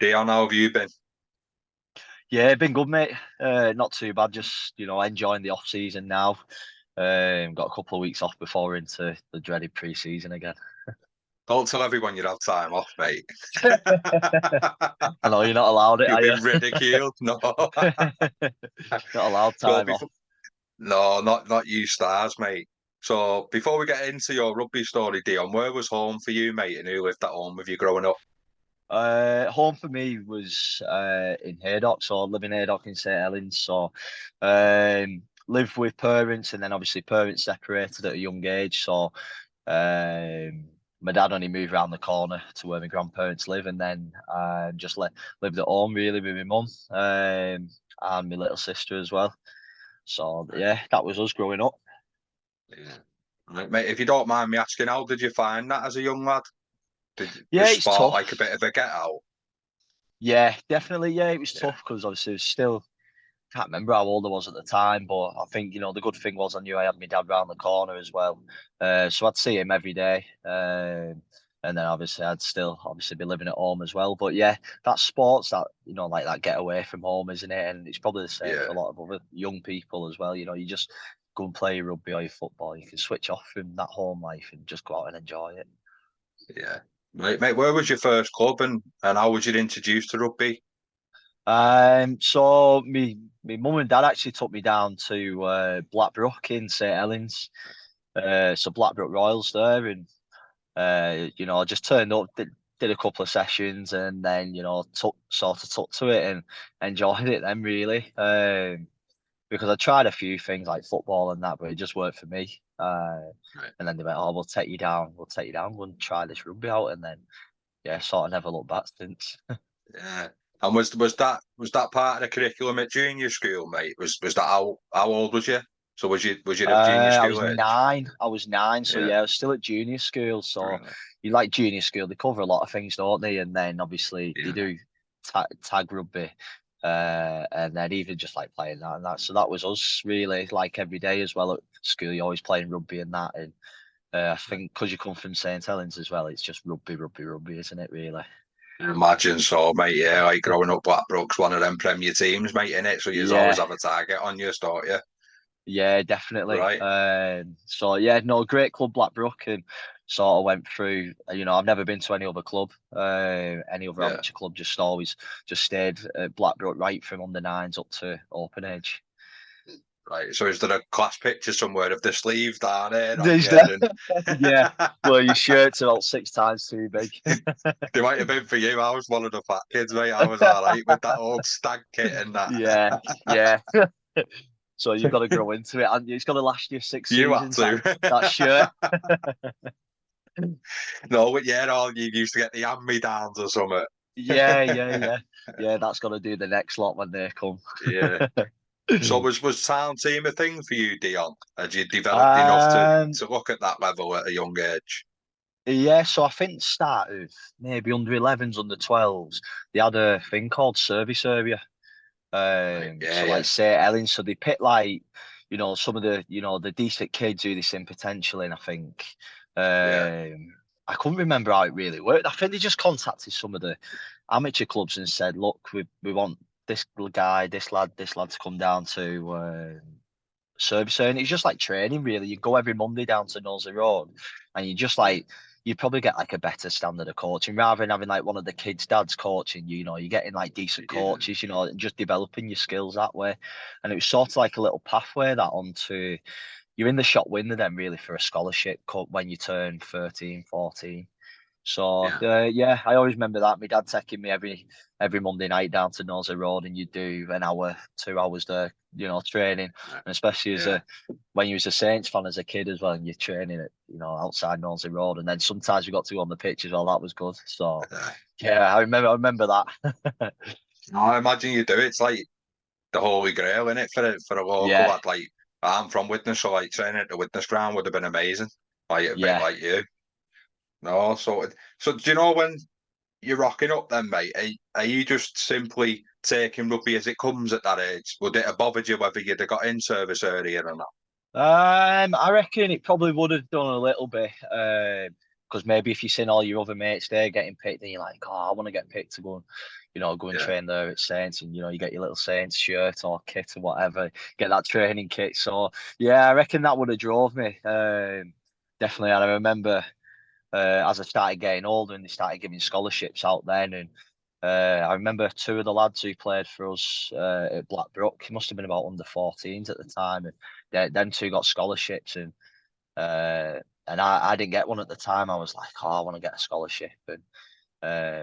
Deon, how have you been? Yeah, been good, mate. Not too bad. Just enjoying the off season now. Got a couple of weeks off before we're into the dreaded pre-season again. Don't tell everyone you have time off, mate. I know you're not allowed it, You'll are be you? ridiculed. No. Not allowed So time off. before, no, not you stars, mate. So before we get into your rugby story, Dion, where was home for you, mate, and who lived at home with you growing up? Home for me was in Haydock, so I live in Haydock in St Helens. So lived with parents, and then obviously parents separated at a young age. So um, my dad only moved around the corner to where my grandparents live, and then just lived at home really with my mum and my little sister as well. So Right. yeah, that was us growing up. Yeah. Right, mate, if you don't mind me asking, how did you find that as a young lad? Yeah, Was it's sport like a tough. bit of a get out? Yeah, definitely. Yeah, it was Yeah. tough because obviously it was still can't remember how old I was at the time, but I think the good thing was I knew I had my dad round the corner as well, so I'd see him every day, and then obviously I'd still obviously be living at home as well. But yeah, that's sports that like that get away from home, isn't it? And it's probably the same for Yeah. a lot of other young people as well. You just go and play rugby or your football. You can switch off from that home life and just go out and enjoy it. Yeah. Mate, where was your first club and how was you introduced to rugby? So me mum and dad actually took me down to Blackbrook in St Helens. So Blackbrook Royals there, and I just turned up, did a couple of sessions, and then took to it and enjoyed it then really. Because I tried a few things like football and that, but it just worked for me. Right. And then they went, "Oh, we'll take you down, go and try this rugby out," and then yeah, sort of never looked back since. Yeah. And was that part of the curriculum at junior school, mate? Was that how old was you? So was you at junior I school was age? nine. I was nine, so Yeah. yeah, I was still at junior school. So Right. you like junior school, they cover a lot of things, don't they? And then obviously they Yeah. do tag rugby, and then even just like playing that and that. So that was us really, like every day as well at school. You're always playing rugby and that, and I think because you come from St Helens as well, it's just rugby, rugby, rugby, isn't it? Really? Imagine so, mate. Yeah, like growing up, Blackbrook's one of them Premier teams, mate, in it. So you always Yeah, have a target on you, don't you? yeah, definitely. Right. So yeah, no, great club Blackbrook, and sort of went through. I've never been to any other club, any other Yeah. amateur club. Just always just stayed at Blackbrook right from under nines up to open age. Right. So is there a class picture somewhere of the sleeve down there on Is you? there? And Yeah. Well, your shirt's about six times too big. they might have been for you. I was one of the fat kids, mate. I was all right with that old stag kit and that. Yeah, yeah. So you've got to grow into it, and it's got to last you six You had seasons. That shirt. to. No, but yeah, all you used to get the hand-me-downs or something. Yeah, yeah, yeah, yeah. That's got to do the next lot when they come. Yeah. So was town team a thing for you, Dion? Had you developed enough to Um, to look at that level at a young age? yeah, so I think the start of maybe under 11s, under 12s, they had a thing called service area. Right. Yeah, So like yeah, say Ellen, so they pick like, some of the, the decent kids who they seen potential in, I think. yeah, I couldn't remember how it really worked. I think they just contacted some of the amateur clubs and said, look, we want this guy, this lad to come down to service area. And it's just like training, really. You go every Monday down to Knowsley Road, and you just yeah, like you probably get like a better standard of coaching rather than having like one of the kids' dads coaching you. You're getting like decent yeah. coaches, and just developing your skills that way. And it was sort of like a little pathway that onto you're in the shop window then really for a scholarship when you turn 13, 14. So Yeah. yeah, I always remember that. My dad taking me every Monday night down to Knowsley Road, and you do an hour, 2 hours there, training, Right. and especially as Yeah. a when you was a Saints fan as a kid as well, and you're training at outside Knowsley Road, and then sometimes we got to go on the pitch as well. That was good. So Yeah. yeah, I remember that. I imagine you do. It's like the holy grail in it for a local Yeah, lad. Like I'm from Widnes, so like training at the Widnes ground would have been amazing. Like a bit yeah. like you. No, so do you know when you're rocking up then, mate? Are you just simply taking rugby as it comes at that age? Would it have bothered you whether you'd have got in service earlier or not? I reckon it probably would have done a little bit. because maybe if you've seen all your other mates there getting picked, then you're like, oh, I want to get picked to go and, go and Yeah. train there at Saints, and you get your little Saints shirt or kit or whatever, get that training kit. So yeah, I reckon that would have drove me. Definitely, and I remember as I started getting older and they started giving scholarships out then, and I remember two of the lads who played for us at Blackbrook. He must have been about under 14s at the time, and them two got scholarships, and I didn't get one at the time. I was like, oh, I want to get a scholarship, and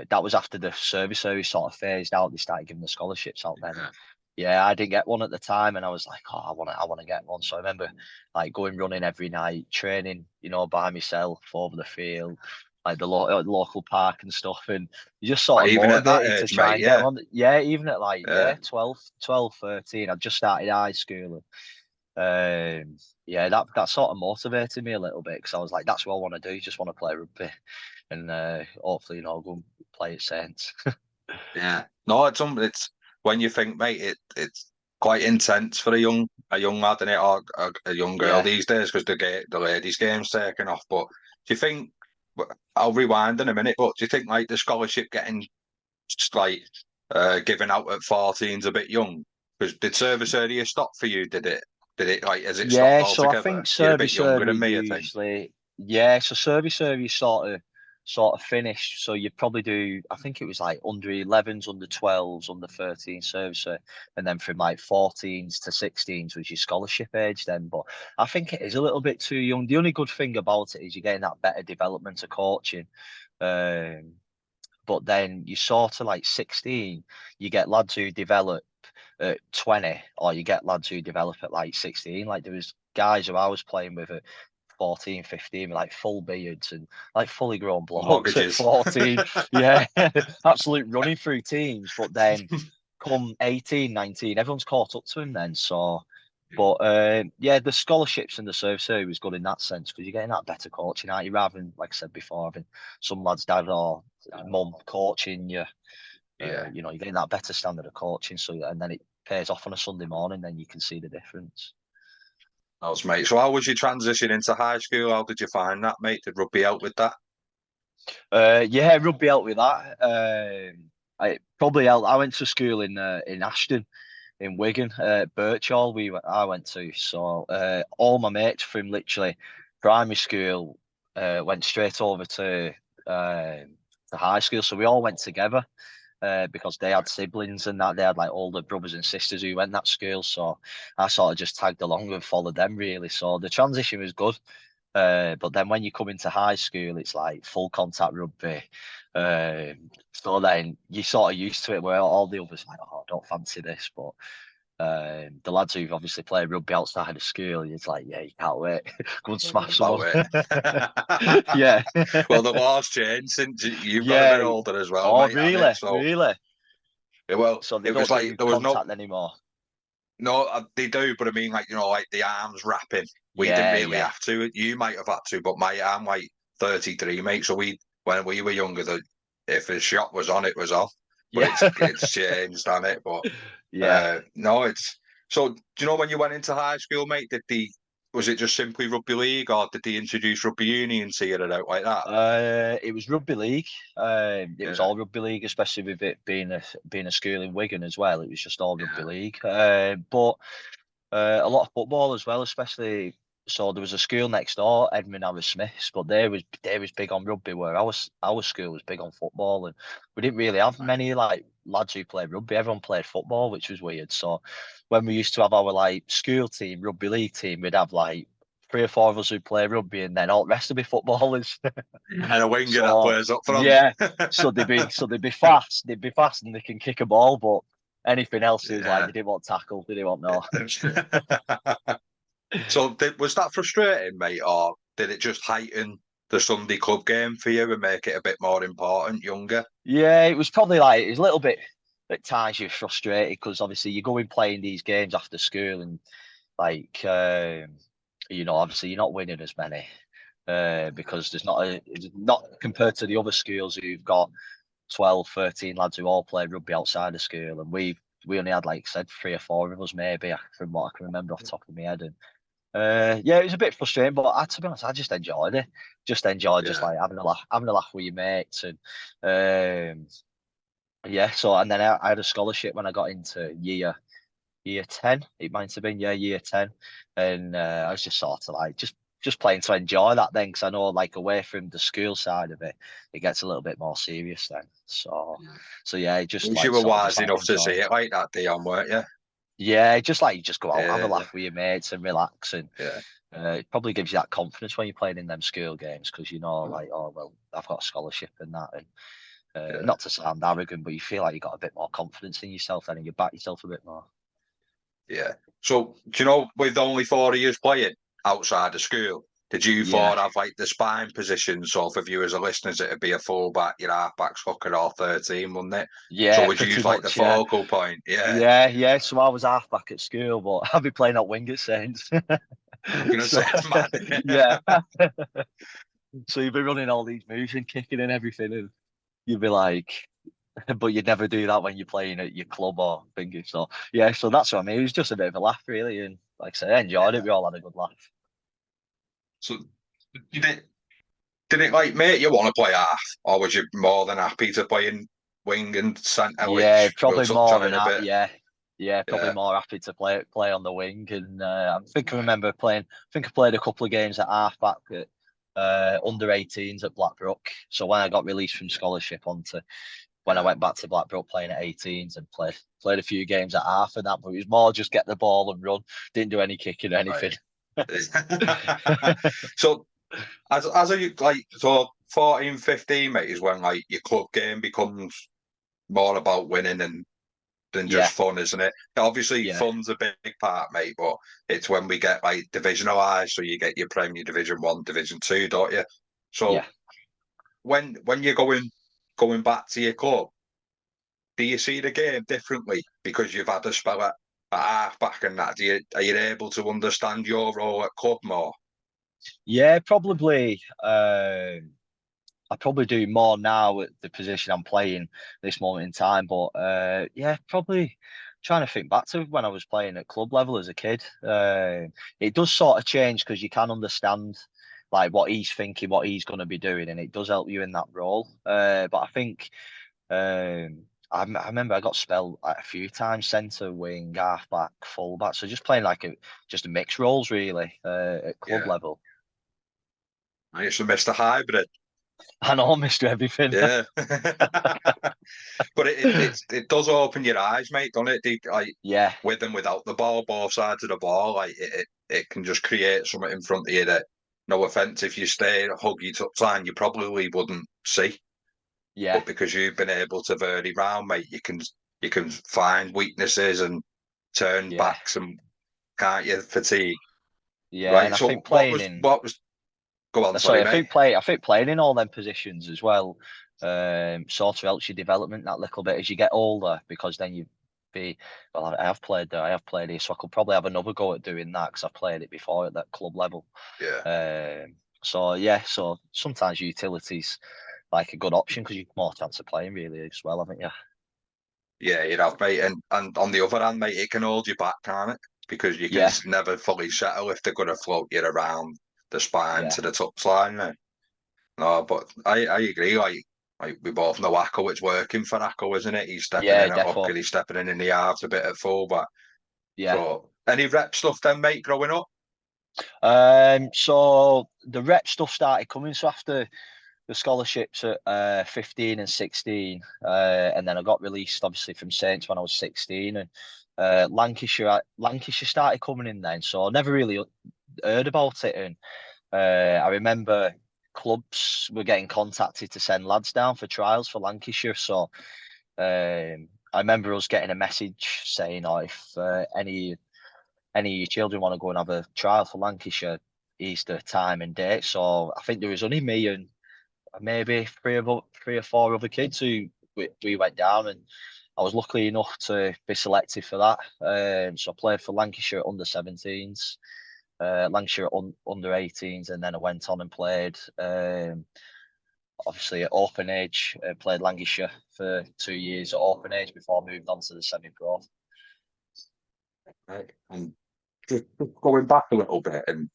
that was after the service sort of phased out. They started giving the scholarships out then. Yeah. Yeah, I didn't get one at the time, and I was like, oh, I want to get one. So I remember like going running every night, training, by myself over the field, like the local park and stuff, and you just sort of Even at that motivated to age, try mate. and get Yeah. one. Yeah, even at like Yeah. 12, 13, I'd just started high school, yeah, that sort of motivated me a little bit because I was like, that's what I want to do. Just want to play rugby, and hopefully, go and play at Saints. Yeah. No, it's when you think, mate, it's quite intense for a young lad in it or a young girl Yeah. these days because the ladies' game's taken off. But do you think? I'll rewind in a minute. But do you think like the scholarship getting just like given out at 14's a bit young? Because did service area stop for you? Did it? Did it like? Has it stopped Yeah, so I altogether? think You're a bit service younger area than me, I think. usually, yeah, so service area sort of finished. So you'd probably do, I think it was like under 11s, under 12s, under 13 service, and then from like 14s to 16s was your scholarship age then. But I think it is a little bit too young. The only good thing about it is you're getting that better development of coaching. Um, but then you sort of like 16, you get lads who develop at 20, or you get lads who develop at like 16. Like there was guys who I was playing with at 14, 15 with like full beards and like fully grown blokes at Mortgages. 14. Yeah, absolute running through teams. But then come 18, 19, everyone's caught up to him then. So, but yeah, the scholarships and the service area was good in that sense because you're getting that better coaching, aren't you? Rather than, like I said before, having some lads dad or mum coaching you. Yeah. You're getting that better standard of coaching, so and then it pays off on a Sunday morning, then you can see the difference. That was mate. So how was your transition into high school? How did you find that, mate? Did rugby help with that? Yeah, rugby helped with that. I probably helped. I went to school in Ashton, in Wigan, Birchall. I went to, so all my mates from literally primary school went straight over to high school, so we all went together. Because they had siblings and that they had like older brothers and sisters who went that school. So I sort of just tagged along and followed them really. So the transition was good. But then when you come into high school, it's like full contact rugby. So then you sort of used to it where all the others like, oh, I don't fancy this. But the lads who've obviously played rugby outside of school, it's like, yeah, you can't wait. Go and smash About someone. it. Yeah. Well, the law's changed since you've got a bit Yeah. older as well, Oh, mate, haven't it? really? So, Really? yeah, well, So they it was don't like do there was no, contact anymore. no, they do, but I mean, like like the arms wrapping. We didn't Yeah, really yeah. have to. You might have had to, but I'm like 33, mate. So when we were younger, if a shot was on, it was off. But Yeah. it's changed, hasn't it? But Yeah. no, it's so. Do you know when you went into high school, mate? Was it just simply rugby league, or did they introduce rugby union to you it out like that? It was rugby league. It was Yeah, all rugby league, especially with it being a school in Wigan as well. It was just all rugby yeah, league. But a lot of football as well, especially. So there was a school next door, Edmund Harris Smiths, but they was big on rugby. Where our school was big on football, and we didn't really have right. many like lads who played rugby. Everyone played football, which was weird. So when we used to have our like school team, rugby league team, we'd have like three or four of us who play rugby, and then all the rest would be footballers. And a winger that So plays up front. yeah, so they'd be fast, and they can kick a ball, but anything else is like Yeah. they didn't want tackle, they didn't want no. So was that frustrating, mate, or did it just heighten the Sunday club game for you and make it a bit more important, younger? Yeah, it was probably like it was a little bit at times you're frustrated because obviously you go in playing these games after school and like obviously you're not winning as many because it's not compared to the other schools who've got 12, 13 lads who all play rugby outside of school and we only had like I said 3 or 4 of us maybe from what I can remember off the top of my head. Yeah, it was a bit frustrating, but to be honest, I just enjoyed it. Just enjoyed just Yeah, like having a laugh with your mates, and um, yeah. So and then I had a scholarship when I got into year 10. It might have been year 10, and I was just sort of like just playing to enjoy that then, because I know like away from the school side of it, it gets a little bit more serious then. yeah. So yeah, just Because you like were sort of just wise like enough to see enjoy. it like that, Dion, weren't you? Yeah, just like you just go out, have a Yeah, laugh with your mates and relax, and yeah. it probably gives you that confidence when you're playing in them school games, because you know, like, oh well, I've got a scholarship and that, and Yeah, not to sound arrogant, but you feel like you got a bit more confidence in yourself then, and you back yourself a bit more. yeah. So, do you know, with only 4 years playing outside of school, did you Yeah, four have like the spine position? So, for viewers and listeners, it'd be a fullback, your halfback's hooker or 13, wouldn't it? So, yeah, would you pretty use like the much, yeah. focal point? Yeah. Yeah. So I was halfback at school, but I'll be playing at wing at Saints. I'm gonna So say it's mad. Isn't yeah, it? so you'd be running all these moves and kicking and everything, and you'd be like, but you'd never do that when you're playing at your club or thingy. So yeah, so that's what I mean. It was just a bit of a laugh, really, and like I said, I enjoyed it. Yeah. We all had a good laugh. So, did it like make you want to play half, or was you more than happy to play in wing and centre, Yeah, which we'll probably touch more on than in a that. bit? Yeah, probably Yeah. more happy to play on the wing. And I think I remember playing. I think I played a couple of games at halfback at under 18s at Blackbrook. So when I got released from scholarship onto when I Yeah. went back to Blackbrook playing at 18s and played a few games at half and that, but it was more just get the ball and run. Didn't do any kicking or anything. Right. So as a like so 14, 15, mate, is when like your club game becomes more about winning and than just Yeah, fun, isn't it? Obviously, yeah, fun's a big part, mate, but it's when we get like divisionalised, so you get your Premier Division One, Division Two, don't you? yeah. So when you're going back to your club, do you see the game differently because you've had a spell at half back and that? Are you able to understand your role at club more? Yeah, probably. I probably do more now at the position I'm playing this moment in time. But yeah, probably trying to think back to when I was playing at club level as a kid. It does sort of change because you can understand like what he's thinking, what he's going to be doing, and it does help you in that role. But I think I remember I got spelled like, a few times centre, wing, halfback, fullback. So just playing like just a mixed roles really at club Yeah, level. I used to miss the hybrid. I know, Mr. Everything. Yeah. But it does open your eyes, mate, don't it? Like Yeah, with and without the ball, both sides of the ball, like it can just create something in front of you that, no offense, if you stay at huggy touchline, you probably wouldn't see. yeah. But because you've been able to vary round, mate, you can find weaknesses and turn Yeah, backs and can't you fatigue, yeah, and right? I think So playing in what was go on, sorry, sorry, mate. I think playing in all them positions as well, sort of helps your development that little bit as you get older because then you be well. I have played there, I have played here, so I could probably have another go at doing that because I've played it before at that club level. Yeah. So yeah, so sometimes utilities like a good option because you've more chance of playing really as well, haven't you? Yeah, you'd have, mate. And on the other hand, mate, it can hold you back, can't it? Because you can Yeah, never fully settle if they're going to float you around the spine yeah, to the touchline. Mate. No, but I agree. Like we both know Acco, it's working for Acco, isn't it? He's stepping yeah, in at defo, hooker, he's stepping in the halves a bit at fullback. yeah. So any rep stuff then, mate, growing up? So the rep stuff started coming. So after the scholarships at 15 and 16, and then I got released obviously from Saints when I was 16, and Lancashire started coming in then. So I never really heard about it, and I remember clubs were getting contacted to send lads down for trials for Lancashire. So I remember us getting a message saying, "Oh, if any of your children want to go and have a trial for Lancashire, here's the time and date." So I think there was only me and maybe three or four other kids who we went down, and I was lucky enough to be selected for that. So I played for Lancashire under 17s, Lancashire under 18s, and then I went on and played obviously at open age. Played Lancashire for 2 years at open age before I moved on to the semi-pro. Right. And just going back a little bit, and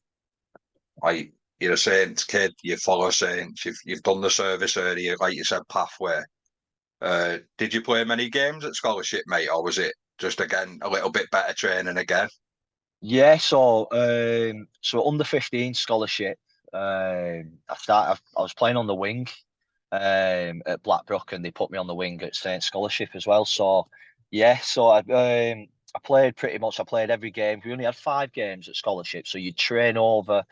like you're a Saints kid, you follow Saints, you've done the service area, like you said, pathway. Did you play many games at scholarship, mate, or was it just again a little bit better training again? Yeah, so under 15 scholarship. I was playing on the wing at Blackbrook, and they put me on the wing at Saint Scholarship as well. So yeah, I played pretty much. I played every game. We only had 5 games at scholarship, so you train over.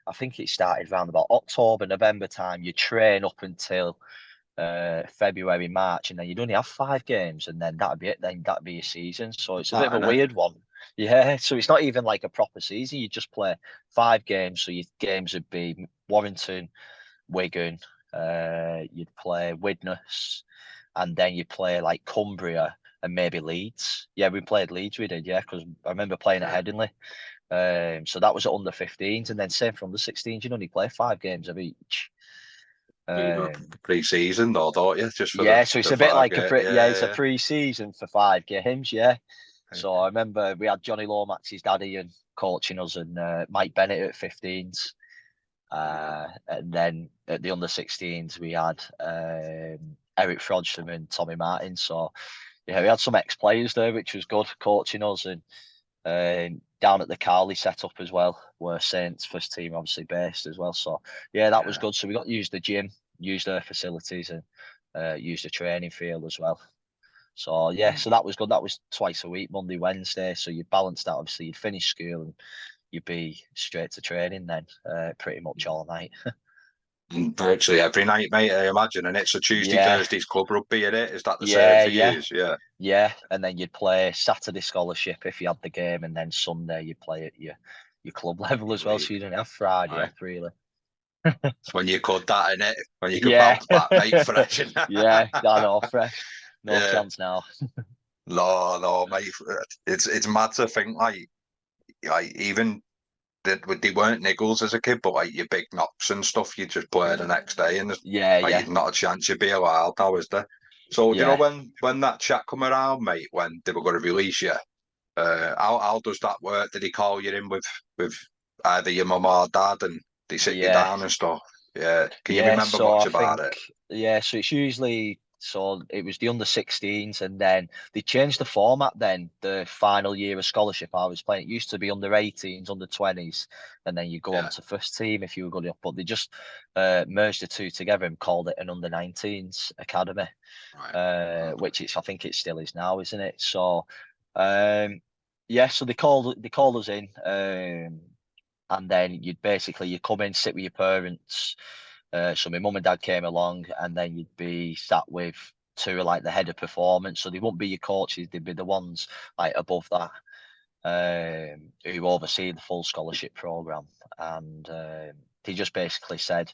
I think it started around about October, November time. You train up until February, March, and then you'd only have 5 games, and then that'd be it. Then that'd be your season. So it's a bit That of a innit? weird one. Yeah, so it's not even like a proper season. You just play 5 games. So your games would be Warrington, Wigan, you'd play Widnes, and then you'd play like Cumbria and maybe Leeds. Yeah, we played Leeds, we did, yeah, because I remember playing at Yeah. Headingley. So that was at under 15s, and then same for under 16s, you'd only play 5 games of each. Pre-season though, don't you? Just for Yeah, so it's the a bit five like game. yeah, it's a Yeah, pre-season for 5 games, yeah. yeah. So I remember we had Johnny Lomax's daddy and coaching us, and Mike Bennett at 15s. And then at the under 16s, we had Eric Frodsham and Tommy Martin. So, yeah, we had some ex players there, which was good, coaching us. And down at the Carley setup as well, where Saints first team obviously based as well. So, yeah, that was Yeah. good. So, we got to use the gym, use their facilities, and use the training field as well. So, yeah, so that was good. That was twice a week, Monday, Wednesday. So, you balanced that. Obviously, you'd finish school and you'd be straight to training then, pretty much all night. Virtually every night, mate, I imagine. And it's a Tuesday, Yeah, Thursdays club rugby in it. Is that the same yeah, for yeah, you? Yeah. yeah. And then you'd play Saturday scholarship if you had the game, and then Sunday you'd play at your club level as well. League. So you didn't have Friday Right. off really. When you could that in it, when you could Yeah, bounce back, mate, fresh. yeah. I know, fresh. No Yeah. chance now. No, no, mate. It's mad to think like even they weren't niggles as a kid, but like your big knocks and stuff, you just play the next day, and Yeah, like yeah, you'd not a chance you'd be allowed now, is there? So do you know yeah. when that chat come around, mate, when they were going to release you? How does that work? Did he call you in with either your mum or dad, and they sit you Yeah, down and stuff? Yeah. Can you yeah, remember so much I about think it? so it's usually it was the under 16s, and then they changed the format then the final year of scholarship I was playing. It used to be under 18s, under 20s, and then you go on Yeah. to first team if you were good enough. But they just merged the two together and called it an under 19s academy, Right. which I think it still is now, isn't it? So yeah, so they called us in. And then you come in, sit with your parents. So my mum and dad came along, and then you'd be sat with two of like the head of performance. So they wouldn't be your coaches; they'd be the ones like above that, who oversee the full scholarship program. And they just basically said,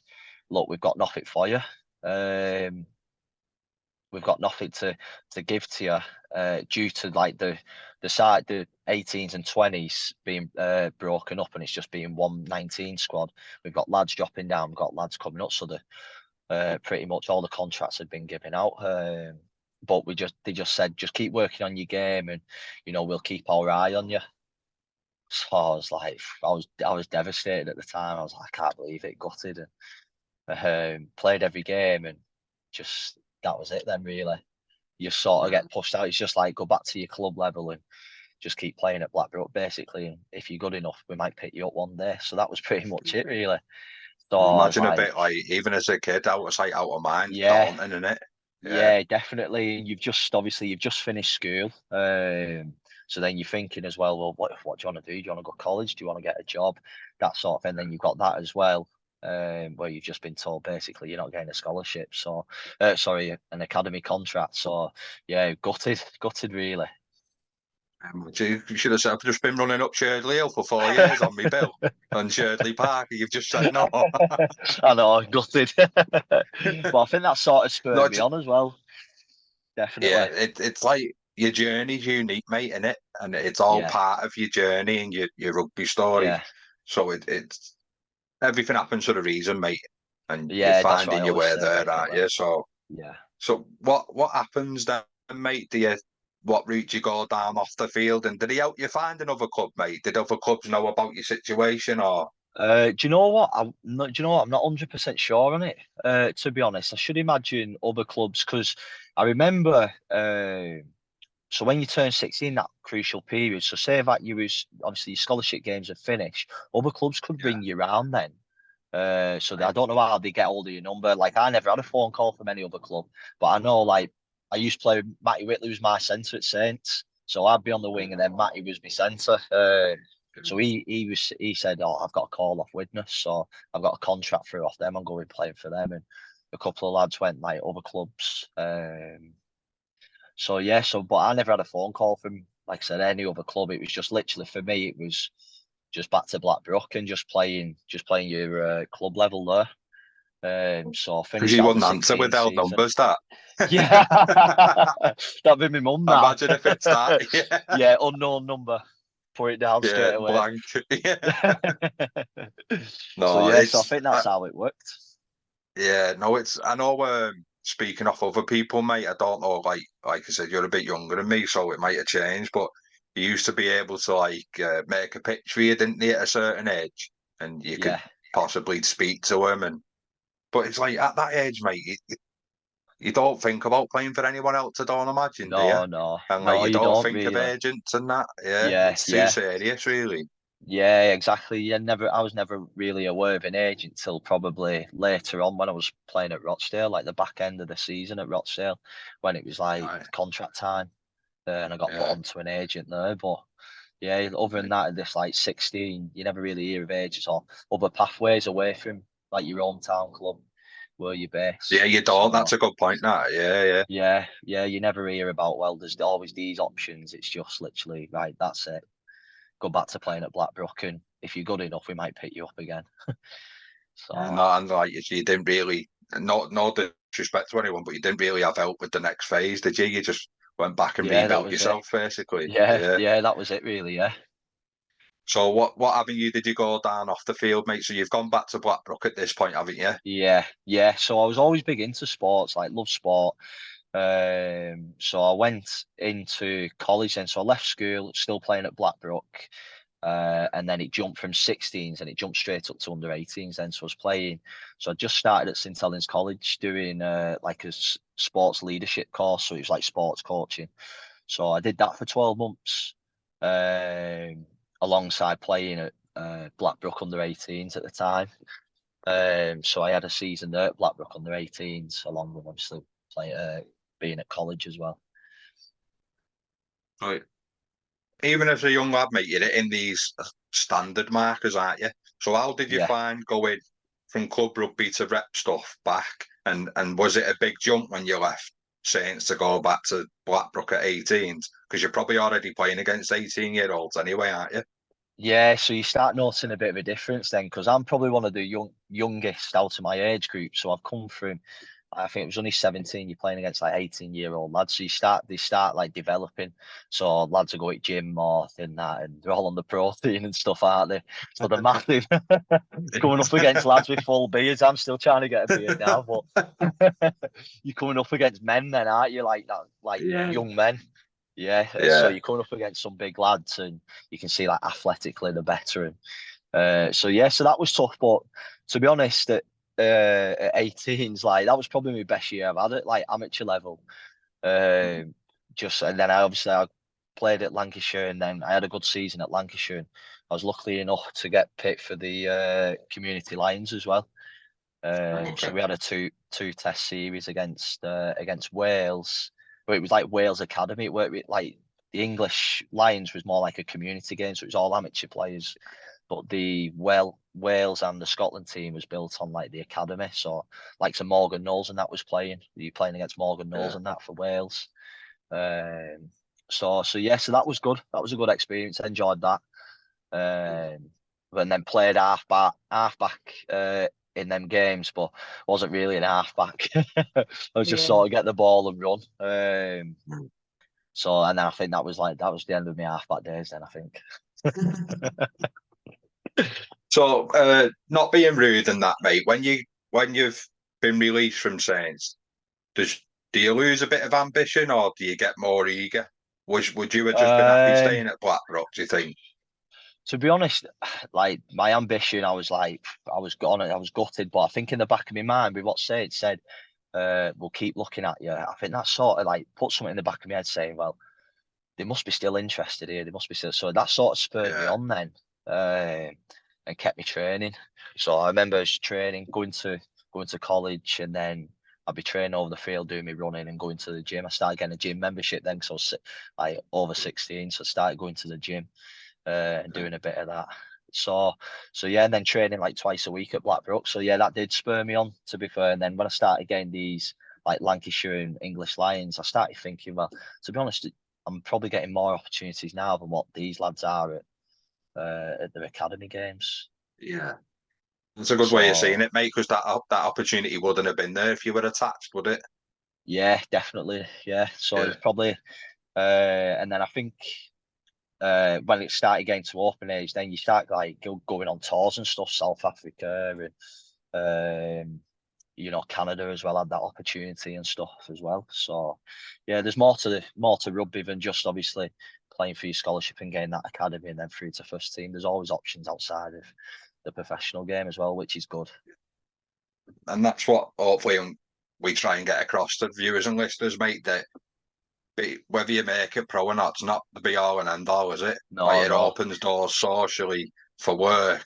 "Look, we've got nothing for you. Um, we've got nothing to give to you due to like the 18s and 20s being broken up, and it's just being 119 squad. We've got lads dropping down, we've got lads coming up, so the pretty much all the contracts had been given out. But they just said just keep working on your game, and we'll keep our eye on you. So I was like, I was devastated at the time. I was like, I can't believe it, gutted, and played every game, and just that was it then really. You sort of Yeah. get pushed out. It's just like go back to your club level and just keep playing at Blackbrook basically. And if you're good enough, we might pick you up one day. So that was pretty much it really. So I was Imagine a like, bit like even as a kid, out of sight, out of mind, yeah, daunting, isn't it? Yeah. yeah, definitely. And you've just finished school. So then you're thinking as well, what do you want to do? Do you want to go to college? Do you want to get a job? That sort of thing. Then you've got that as well. Where you've just been told basically you're not getting a scholarship, so sorry, an academy contract. So yeah, gutted really. You should have said, I've just been running up Sherdley Hill for 4 years on my bill on Sherdley Park. You've just said no. I know, gutted. But I think that sort of No, spurred me on as well. yeah, Definitely. it's like your journey's unique, mate, in it, and it's all Yeah, part of your journey and your rugby story. yeah, So it's everything happens for a reason, mate, and you're yeah. That's what I finding your always way say, there, aren't definitely. you? So Yeah. so what happens then, mate? Do you what route you go down off the field? And did he help you find another club, mate? Did other clubs know about your situation, or? Do you know what? Do you know what? I'm not 100% sure on it. To be honest, I should imagine other clubs because I remember. So when you turn 16, that crucial period. So say that you was obviously your scholarship games are finished, other clubs could Yeah, ring you round then. I right. don't know how they get hold of your number. Like I never had a phone call from any other club, but I know like I used to play with Matty Whitley was my centre at Saints, so I'd be on the wing and then Matty was my centre. So he said, "Oh, I've got a call off Widnes, so I've got a contract through off them. I'm going playing for them." And a couple of lads went like other clubs. So yeah, but I never had a phone call from like I said any other club. It was just literally for me. It was just back to Blackbrook and just playing your club level there. So I Because finished you out the wouldn't answer with 16 L season. numbers, that. Yeah, that'd be my mum now. Imagine if it's that. Yeah, Yeah, unknown number. Put it down yeah, straight away. blank. Yeah. So No, yeah, so I it's think that's how it worked. yeah, no, it's I know. Speaking of other people, mate, I don't know. Like I said, you're a bit younger than me, so it might have changed. But you used to be able to make a pitch for you, didn't you, at a certain age, and you could Yeah. possibly speak to him. And but it's like at that age, mate, you don't think about playing for anyone else. I don't imagine, do you? No, no, And like no, you you don't don't think of really. agents and that. Yeah, Yeah, it's too yeah. serious, really. Yeah, exactly. Yeah, never. I was never really aware of an agent until probably later on when I was playing at Rochdale, like the back end of the season at Rochdale, when it was like Right. contract time, and I got put Yeah. onto an agent there. But yeah, other than Right. that, at this like 16, you never really hear of agents or other pathways away from like your hometown club where you're Yeah, based. you don't. That's So a good point. That. Yeah, yeah. yeah, yeah, you never hear about. Well, there's always these options. It's just literally right. That's it. Go back to playing at Blackbrook, and if you're good enough, we might pick you up again. Yeah, So no, and like you didn't really, no disrespect to anyone, but you didn't really have help with the next phase, did you? You just went back and yeah, that rebuilt was it. yourself, basically. Yeah, Yeah. yeah, that was it. Really, yeah, So what avenue did you go down off the field, mate? So you've gone back to Blackbrook at this point, haven't you? yeah, yeah. So I was always big into sports, like love sport. So I went into college then. So I left school, still playing at Blackbrook. And then it jumped from 16s and it jumped straight up to under 18s then. So I was playing. So I just started at St Helens College doing like a sports leadership course. So it was like sports coaching. So I did that for 12 months alongside playing at Blackbrook under 18s at the time. So I had a season there at Blackbrook under 18s, along with obviously being at college as well. Right. Even as a young lad, mate, you're in these standard markers, aren't you? So how did you Yeah. find going from club rugby to rep stuff back? And was it a big jump when you left Saints to go back to Blackbrook at 18s? Because you're probably already playing against 18-year-olds anyway, aren't you? Yeah, so you start noticing a bit of a difference then, because I'm probably one of the youngest out of my age group. So I've come from, I think it was only 17. You're playing against like 18-year-old lads. So they start like developing. So lads are going to gym more than that, and they're all on the protein and stuff, aren't they? So they're massive. Coming up against lads with full beards. I'm still trying to get a beard now, but you're coming up against men then, aren't you? Like that, like Yeah. young men. Yeah, so Yeah. you're coming up against some big lads, and you can see like athletically the better. And so yeah, so that was tough. But to be honest, at 18s, like that was probably my best year I've had at like amateur level. Um, just and then I played at Lancashire, and then I had a good season at Lancashire. And I was lucky enough to get picked for the community Lions as well. So Okay. we had a two test series against Wales. But it was like Wales Academy. It worked with, like the English Lions was more like a community game, so it was all amateur players. But the Wales and the Scotland team was built on like the academy. So like some Morgan Knowles and that was playing. You playing against Morgan Knowles Yeah. and that for Wales. Um, so yeah, so that was good. That was a good experience. I enjoyed that. Um, and then played halfback in them games, but wasn't really an halfback. I was just Yeah. sort of get the ball and run. So and then I think that was the end of my halfback days. Then I think. So, not being rude and that, mate. When you've been released from Saints, does do you lose a bit of ambition or do you get more eager? Would you have just been happy Um, staying at Blackbrook, do you think? to be honest, like my ambition, I was like, I was gone, I was gutted, but I think in the back of my mind, with what Sage said, we'll keep looking at you. I think that sort of like put something in the back of my head saying, well, they must be still interested here. They must be still. So that sort of spurred me Yeah. on then, and kept me training. So I remember training, going to college, and then I'd be training over the field, doing me running and going to the gym. I started getting a gym membership then, because I was like over 16, so I started going to the gym and doing a bit of that. So, so yeah, and then training like twice a week at Blackbrook. So yeah, that did spur me on, to be fair. And then when I started getting these like Lancashire and English Lions, I started thinking, well, to be honest, I'm probably getting more opportunities now than what these lads are at their academy games. Yeah. That's a good way of saying So it, mate, because that opportunity wouldn't have been there if you were attached, would it? yeah, definitely, yeah. So Yeah. it's probably, and then I think when it started getting to open age, then you start like going on tours and stuff, South Africa and Canada as well had that opportunity and stuff as well. So yeah, there's more to rugby than just obviously playing for your scholarship and getting that academy and then through to first team. There's always options outside of the professional game as well, which is good. And that's what hopefully we try and get across to viewers and listeners, mate, that whether you make it pro or not, it's not the be all and end all, is it? Like No, it no, opens doors socially for work,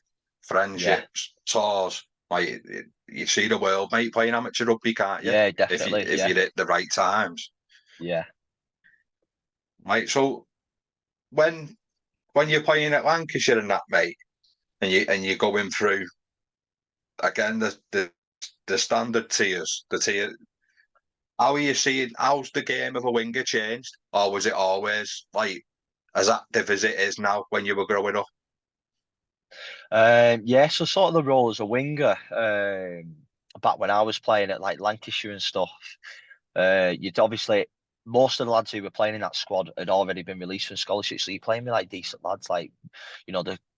yeah, friendships, tours. Like you see the world, mate, playing amateur rugby, can't you? yeah, If you definitely, if yeah, you're at the right times, yeah. right? So when you're playing at Lancashire and that, mate, and you're going through again the standard tiers, the tier. How are you seeing? How's the game of a winger changed, or was it always like as active as it is now when you were growing up? Yeah, so sort of the role as a winger, back when I was playing at like Lancashire and stuff, you'd obviously most of the lads who were playing in that squad had already been released from scholarship, so you're playing with like decent lads, like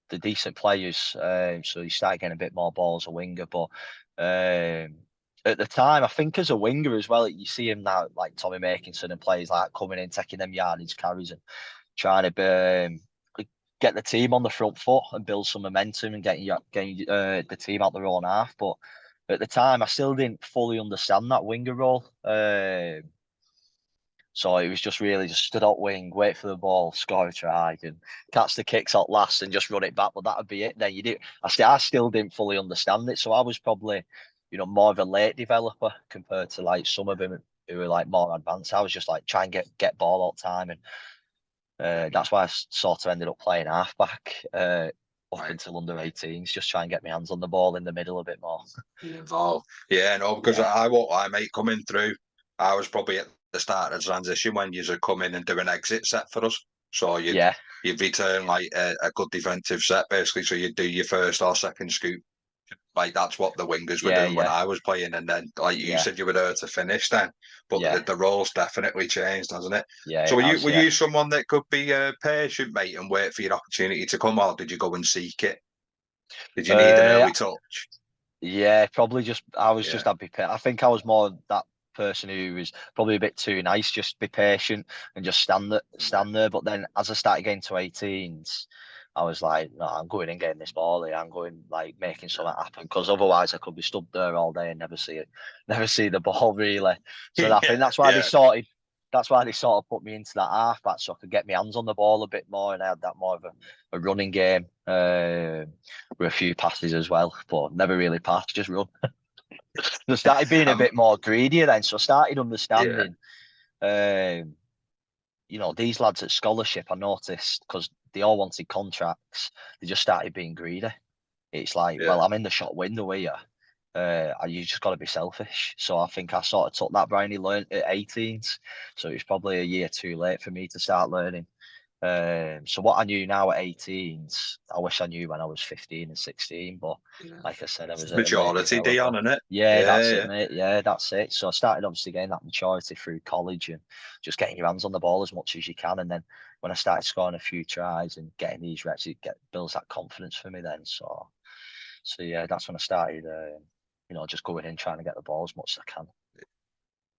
the decent players. So you start getting a bit more ball as a winger, but at the time, I think as a winger as well, you see him now like Tommy Makinson and players like coming in, taking them yardage carries and trying to get the team on the front foot and build some momentum and getting the team out their own half. But at the time, I still didn't fully understand that winger role. So it was just really just stood up wing, wait for the ball, score a try, and catch the kicks out last and just run it back. But that would be it. Then you do. I still didn't fully understand it. So I was probably, more of a late developer compared to like some of them who were like more advanced. I was just like try and get ball all the time, and that's why I sort of ended up playing halfback up Right, until under 18s, just try and get my hands on the ball in the middle a bit more. involved. Yeah, no, because Yeah, I won't lie, mate, coming through, I was probably at the start of the transition when you would come in and do an exit set for us. So yeah, you'd return like a good defensive set basically. So you'd do your first or second scoop. Like that's what the wingers were yeah, doing when yeah, I was playing, and then like you yeah, said, you were there to finish then. But yeah, the roles definitely changed, hasn't it? yeah. So It were has, yeah. you someone that could be patient, mate, and wait for your opportunity to come, or did you go and seek it? Did you need an Uh, early touch? Yeah, probably just I was just Yeah, I'd be I think I was more that person who was probably a bit too nice, just be patient and just yeah, stand there. But then as I started getting to 18s, I was like, no, I'm going and getting this ball here. I'm going like making something happen because otherwise I could be stood there all day and never see it, never see the ball really. So I think yeah, yeah. that's why they sort of put me into that halfback so I could get my hands on the ball a bit more and I had that more of a running game. With a few passes as well, but never really passed, just run. So I started being a Um, bit more greedier then. So I started yeah, understanding, um, these lads at scholarship, I noticed because they all wanted contracts, they just started being greedy. It's like, yeah. well, I'm in the shop window here. You just got to be selfish. So I think I sort of took that, Brian. Learned at 18s. So it was probably a year too late for me to start learning. So what I knew now at 18s, I wish I knew when I was 15 and 16. But Yeah. like I said, I was a late Maturity, developer. Dion, isn't it? Yeah, Yeah, that's it, yeah. mate. Yeah, that's it. So I started obviously getting that maturity through college and just getting your hands on the ball as much as you can. And then when I started scoring a few tries and getting these reps, it builds that confidence for me then. So yeah, that's when I started, just going in trying to get the ball as much as I can.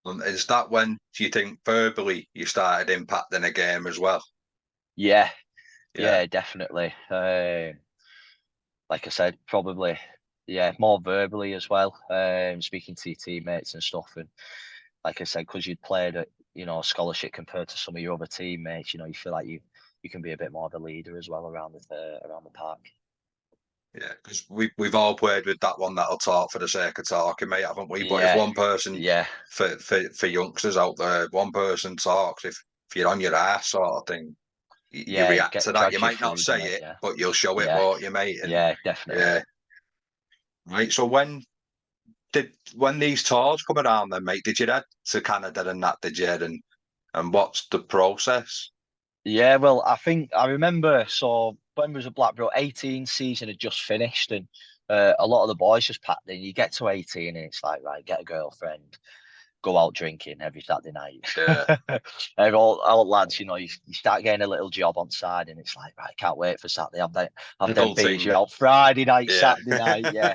Is that when do you think verbally you started impacting a game as well? Yeah, Yeah, yeah, definitely. Like I said, probably, yeah, more verbally as well. Speaking to your teammates and stuff, and like I said, because you'd played at a scholarship compared to some of your other teammates, you feel like you can be a bit more of a leader as well around the park. yeah, because we've all played with that one that'll talk for the sake of talking, mate, haven't we? But if Yeah, one person yeah, for youngsters out there, one person talks, if you're on your ass sort of thing, you yeah, react to that. You drags you might not through, say doesn't it? it, Yeah, but you'll show it, yeah, won't you, mate? And yeah, definitely. yeah, right. So when these tours come around, then, mate, did you head to Canada and that? Did you? And what's the process? Yeah, well, I think I remember. So when we was at Blackbrook, 18 season had just finished, and a lot of the boys just packed in. You get to 18, and it's like, right, get a girlfriend, go out drinking every Saturday night. Yeah, And all lads, you start getting a little job on side, and it's like, right, can't wait for Saturday. Have them beers adulting. you out Friday night, Yeah, Saturday night, yeah,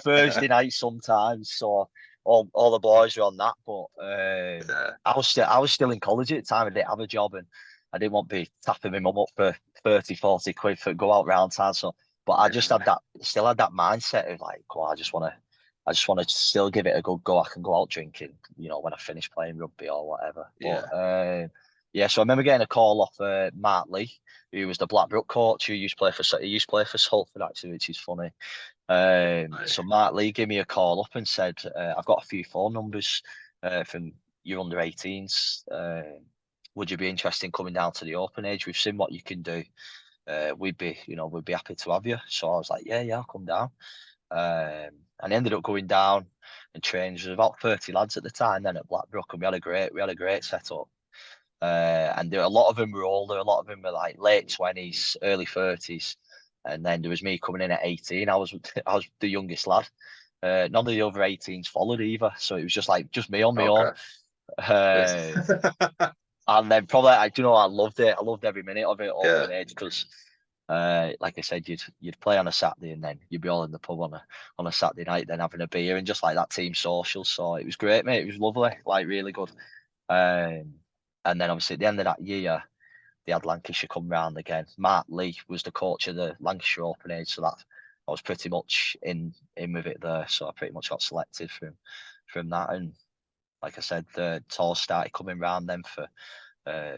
Thursday night sometimes. So all the boys were on that, but yeah, I was still in college at the time. I didn't have a job, and I didn't want to be tapping my mum up for 30, 40 quid for go out round town. So, but I just yeah, still had that mindset of like, well, I just want to still give it a good go. I can go out drinking, when I finish playing rugby or whatever. But yeah. yeah, so I remember getting a call off Mark Lee, who was the Blackbrook coach, he used to play for Salford actually, which is funny. Right. So Mark Lee gave me a call up and said, I've got a few phone numbers from your under 18s. Would you be interested in coming down to the open age? We've seen what you can do. We'd be happy to have you. So I was like, yeah, I'll come down. And I ended up going down and trained. There was about 30 lads at the time then at Blackbrook, and we had a great setup. And a lot of them were older. A lot of them were like late 20s, early 30s. And then there was me coming in at 18. I was the youngest lad. None of the other 18s followed either, so it was just me on my own. Okay. Uh, and then probably I loved it. I loved every minute of it, Yeah. open age, because like I said, you'd play on a Saturday, and then you'd be all in the pub on a Saturday night, then having a beer and just like that team social. So it was great, mate. It was lovely, like really good. Um, and then obviously at the end of that year, they had Lancashire come round again. Mark Lee was the coach of the Lancashire Open Age, so that I was pretty much in with it there. So I pretty much got selected from that, and like I said, the tours started coming round then for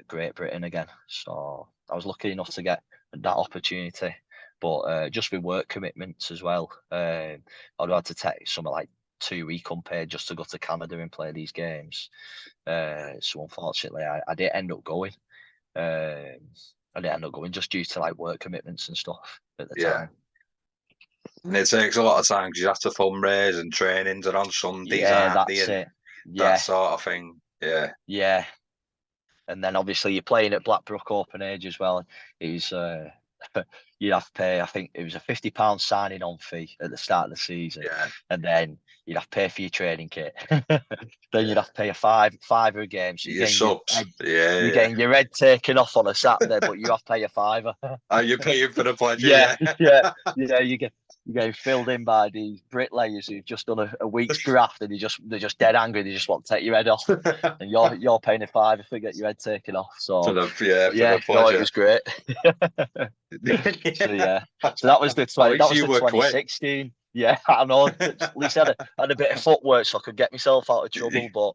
Great Britain again. So I was lucky enough to get that opportunity, but just with work commitments as well, I'd had to take something like 2 week unpaid just to go to Canada and play these games. So unfortunately, I didn't end up going. I didn't end up going just due to like work commitments and stuff at the Yeah. time. And it takes a lot of time because you have to fundraise and trainings are on Sundays, Yeah, aren't they? that's And it. that Yeah, sort of thing. Yeah. yeah. And then obviously you're playing at Blackbrook Open Age as well. It was you'd have to pay. I think it was a £50 signing on fee at the start of the season, Yeah. and then you'd have to pay for your training kit. Then you'd Yeah. have to pay a fiver a game. So Your subs. Yeah. you're Yeah. getting your head taken off on a Saturday, but you have to pay a fiver. Are you paying for the pleasure? Yeah, Yeah. yeah, yeah. You get filled in by these bricklayers who've just done a week's graft, and they're just dead angry. They just want to take your head off, and you're paying a fiver to get your head taken off. For So, the yeah, but for yeah, the no, it pleasure. was great. So yeah, so that was the At 20. That least was you the were quick. 2016. Yeah, I know. At least I had a bit of footwork so I could get myself out of trouble. But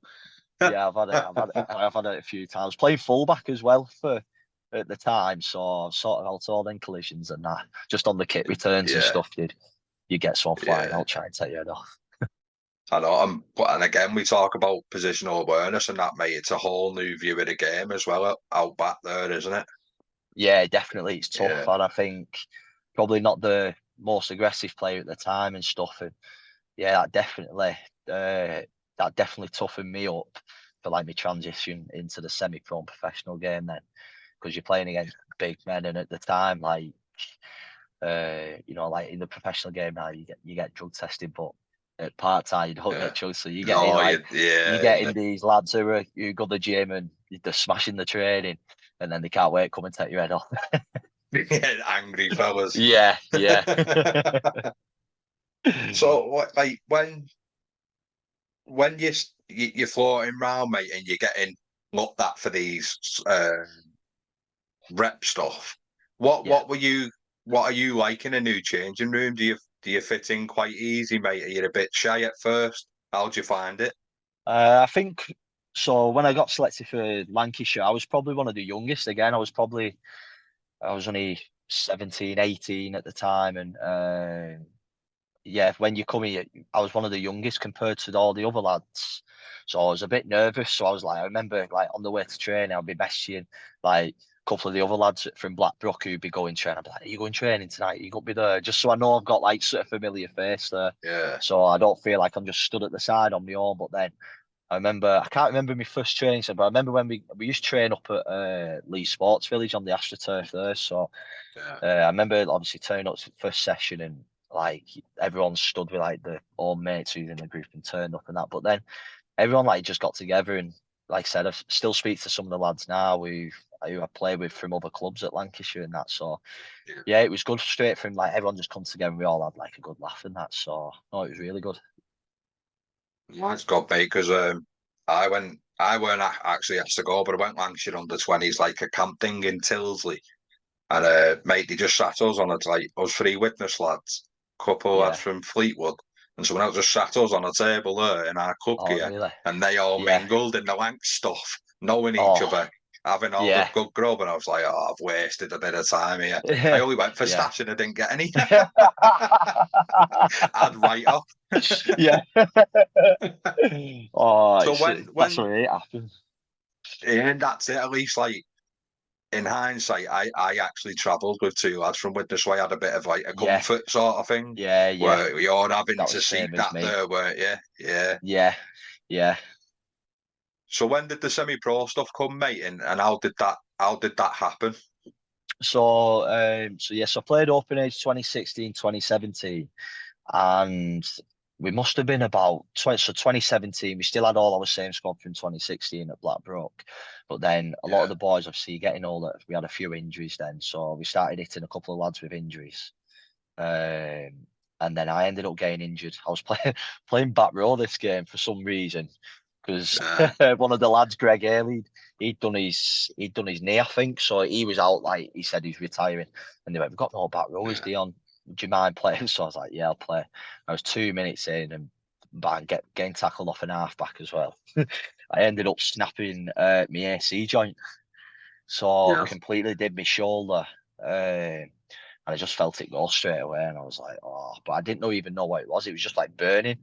yeah, I've had it a few times. Playing fullback as well for at the time, so I've sort of out all them collisions and that. Just on the kit returns and Yeah. stuff, you get someone flying Yeah. out trying to take your head off. I know. And again, we talk about positional awareness and that, mate. It's a whole new view of the game as well out back there, isn't it? Yeah, definitely, it's tough, Yeah. and I think probably not the most aggressive player at the time and stuff. And yeah, that definitely toughened me up for like my transition into the semi-pro and professional game then, because you're playing against big men, and at the time, like like in the professional game now, you get drug tested, but at part time you don't Yeah. get drugs, so Oh, you yeah. get in these lads who go to the gym and they're smashing the training, and then they can't wait to come and take your head off. Angry fellas. Yeah, yeah. So, like, when you're floating round, mate, and you're getting looked at for these rep stuff. What Yeah. what were you? What are you like in a new changing room? Do you fit in quite easy, mate? Are you a bit shy at first? How'd you find it? I think so. When I got selected for Lancashire, I was probably one of the youngest. Again, I was only 17, 18 at the time, and yeah, when you come here, I was one of the youngest compared to all the other lads. So I was a bit nervous. So I remember like on the way to training, I'd be messaging like a couple of the other lads from Blackbrook who'd be going training. I'd be like, "Are you going training tonight? You got to be there," just so I know I've got like sort of familiar face there. Yeah, So I don't feel like I'm just stood at the side on my own. But then I can't remember my first training session, but I remember when we used to train up at Lee Sports Village on the AstroTurf there. So yeah, I remember obviously turning up to the first session and like everyone stood with like the old mates who's in the group and turned up and that. But then everyone like just got together and like I said, I still speak to some of the lads now who I play with from other clubs at Lancashire and that. So yeah. yeah, it was good straight from like everyone just come together and we all had like a good laugh and that. So no, it was really good. That's good, mate. Because I weren't actually asked to go, but I went Lancashire under 20s, like a camp thing in Tilsley. And mate, they just sat us on it, like us three witness lads, couple of lads Yeah. from Fleetwood, and someone else just sat us on a table there in our club Oh gear, really? and they all Yeah. mingled in the lank stuff, knowing each Oh other, having all the yeah. good grub, and I was like, oh, I've wasted a bit of time here. I only went for Yeah. stash and I didn't get any. I'd write up. Yeah. Oh, So that's when what it happens. yeah, that's it. At least like in hindsight, I actually travelled with two lads from Widnes Way. I had a bit of like a Yeah, comfort sort of thing yeah, yeah. where you're having That was to seek same as that me. there, weren't you? Yeah. Yeah, yeah. So when did the semi-pro stuff come, mate? And how did that happen? So yes, I played open age 2016, 2017, and we must have been about 2017. We still had all our same squad from 2016 at Blackbrook, but then a lot of Yeah. the boys, obviously, getting older, we had a few injuries then, so we started hitting a couple of lads with injuries. Um, and then I ended up getting injured. I was playing back row this game for some reason because Uh, one of the lads, Greg Haley, he'd done his knee, I think. So he was out, like he said, he's retiring. And they went, "We've got no back rowers, yeah. Deon. Do you mind playing?" So I was like, "Yeah, I'll play." I was 2 minutes in and bang, getting tackled off an half back as well. I ended up snapping my AC joint, so Yeah. completely did my shoulder. And I just felt it go straight away, and I was like, "Oh!" But I didn't even know what it was. It was just like burning,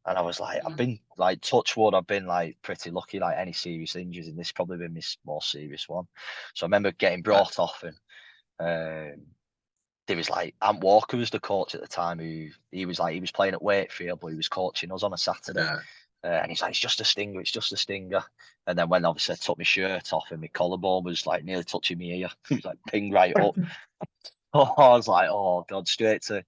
and I was like, "I've been like touch wood. I've been like pretty lucky. Like any serious injuries, and this probably been my more serious one." So I remember getting Yeah. brought off, and there was like Ant Walker was the coach at the time. Who he was playing at Wakefield, but he was coaching us on a Saturday. Yeah. And he's like, "It's just a stinger. It's just a stinger." And then when obviously I took my shirt off and my collarbone was like nearly touching my ear, it was like ping right up. Oh, I was like, "Oh God!" Straight to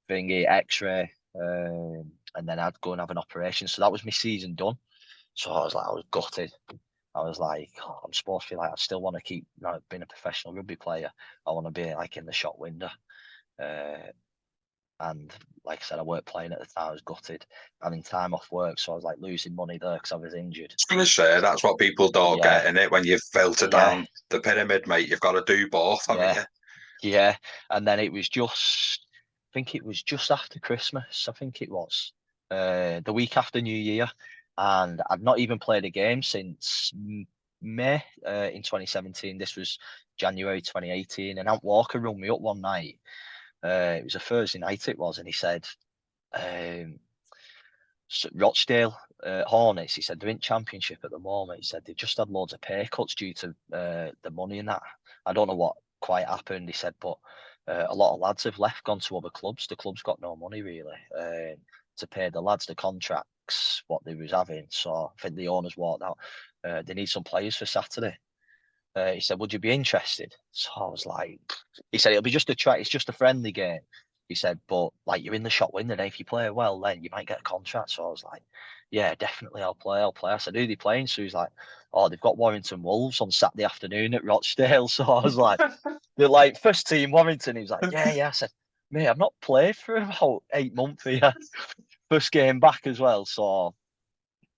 thingy X-ray, and then I'd go and have an operation. So that was my season done. So I was gutted. I was like, oh, I'm supposed to be like, I still want to keep being a professional rugby player. I want to be like in the shop window. Uh, and like I said, I weren't playing at the time. I was gutted, having time off work, so I was like losing money there because I was injured. I was going to say that's what people don't Yeah, get in it when you've filtered yeah, down the pyramid, mate. You've got to do both, haven't yeah. you? Yeah, and then it was just, I think it was just after Christmas. I think it was the week after New Year, and I'd not even played a game since May in 2017. This was January 2018, and Ant Walker rung me up one night. It was a Thursday night, it was, and he said, um, Rochdale Hornets. He said they're in Championship at the moment. He said they've just had loads of pay cuts due to the money and that. I don't know what quite happened. He said, but a lot of lads have left, gone to other clubs. The club's got no money really to pay the lads the contracts what they was having. So I think the owners walked out. They need some players for Saturday. He said, "Would you be interested?" So I was like, he said, "It'll be just a try. It's just a friendly game." He said, "But like you're in the shop window, and if you play well, then you might get a contract." So I was like, "Yeah, definitely, I'll play. I'll play." I said, "Who are they playing?" So he's like, "Oh, they've got Warrington Wolves on Saturday afternoon at Rochdale." So I was like, "They're like first team Warrington." He was like, "Yeah, yeah." I said, "Mate, I've not played for about 8 months here. First game back as well." So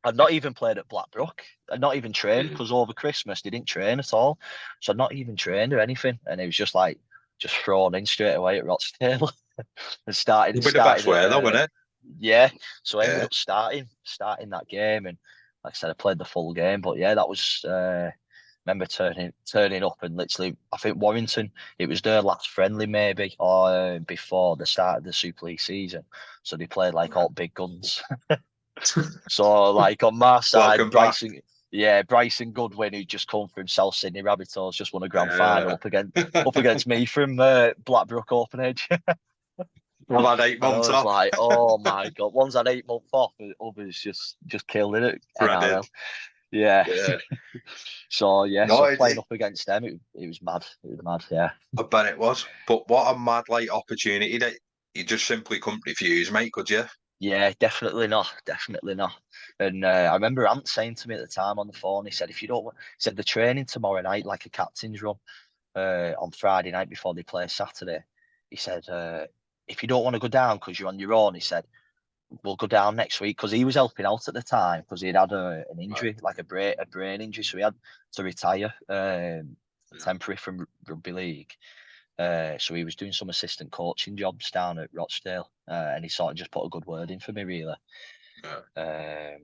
I'd not even played at Blackbrook. I'd not even trained because over Christmas they didn't train at all. So I'd not even trained or anything. And it was just like just thrown in straight away at Rochdale and It'd started be the best started way, though, at wouldn't it? yeah. So I ended Yeah. up starting that game, and like I said, I played the full game. But yeah, that was remember turning up and literally, I think Warrington, it was their last friendly maybe, or before the start of the Super League season. So they played like all big guns. So like on my side, Welcome back. Bryson Goodwin, who just come from South Sydney Rabbitohs, just won a grand final Uh, up against me from Blackbrook Openage. I've had 8 And I months was off. like, oh my God, one's had 8 months off, and others just killed it at Dreaded. NRL. Yeah. Yeah. So yeah, No, so playing up against them, it was mad. It was mad, yeah. I bet it was. But what a mad like opportunity that you just simply couldn't refuse, mate, could you? Yeah, definitely not. Definitely not. And I remember Ant saying to me at the time on the phone, he said, if you don't, he said, the training tomorrow night, like a captain's run on Friday night before they play Saturday. He said, if you don't want to go down because you're on your own, he said, we'll go down next week because he was helping out at the time because he had an Right. injury, like a brain injury. So he had to retire temporary from rugby league. So he was doing some assistant coaching jobs down at Rochdale, and he sort of just put a good word in for me, really. Yeah.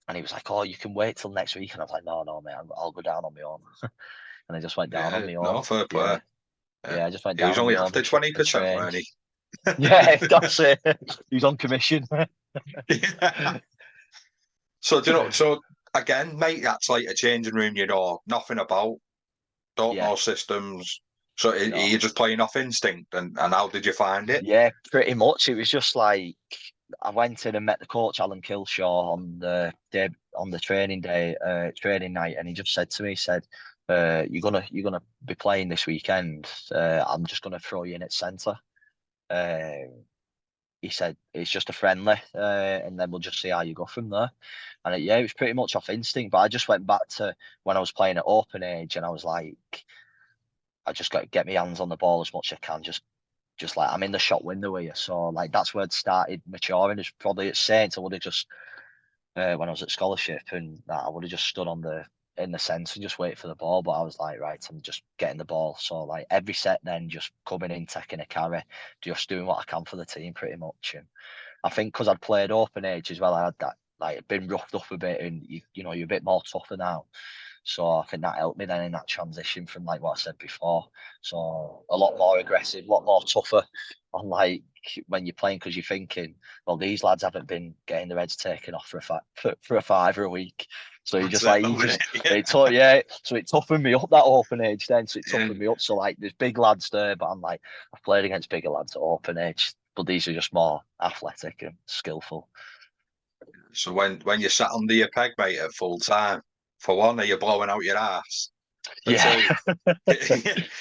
And he was like, "Oh, you can wait till next week," and I was like, "No, no, mate, I'll go down on my own." And I just went down on Yeah. my No, own. fair play. Yeah, Yeah. yeah, I just went He was down on my only own after and, 20%, trained. weren't he? Yeah, that's it. He was on commission. Yeah. So, do you know, so again, mate, that's like a changing room you know nothing about, don't Yeah, know systems. So no. you're just playing off instinct, and how did you find it? Yeah, pretty much. It was just like I went in and met the coach Alan Kilshaw on the day on the training night, and he just said to me, he said, you're gonna be playing this weekend. I'm just gonna throw you in at centre." He said it's just a friendly, and then we'll just see how you go from there. And yeah, it was pretty much off instinct. But I just went back to when I was playing at open age, and I was like, I just got to get my hands on the ball as much as I can, just like I'm in the shot window here. So like that's where it started maturing. It's probably at Saints. I would have just when I was at scholarship, and I would have just stood on the in the centre and just wait for the ball. But I was like, right, I'm just getting the ball. So like every set, then just coming in, taking a carry, just doing what I can for the team, pretty much. And I think because I'd played open age as well, I had that like been roughed up a bit, and you're a bit more tougher now. So I think that helped me then in that transition from like what I said before. So a lot more aggressive, a lot more tougher on like when you're playing because you're thinking, well, these lads haven't been getting their heads taken off for a fiver a week. So you That's just it, like though, isn't it it? taught yeah. So it toughened me up that open age then. So it Yeah. toughened me up. So like there's big lads there, but I'm like I've played against bigger lads at open age, but these are just more athletic and skillful. So when you sat under your peg, mate, at full time, for one, are you blowing out your ass? For Yeah. two, is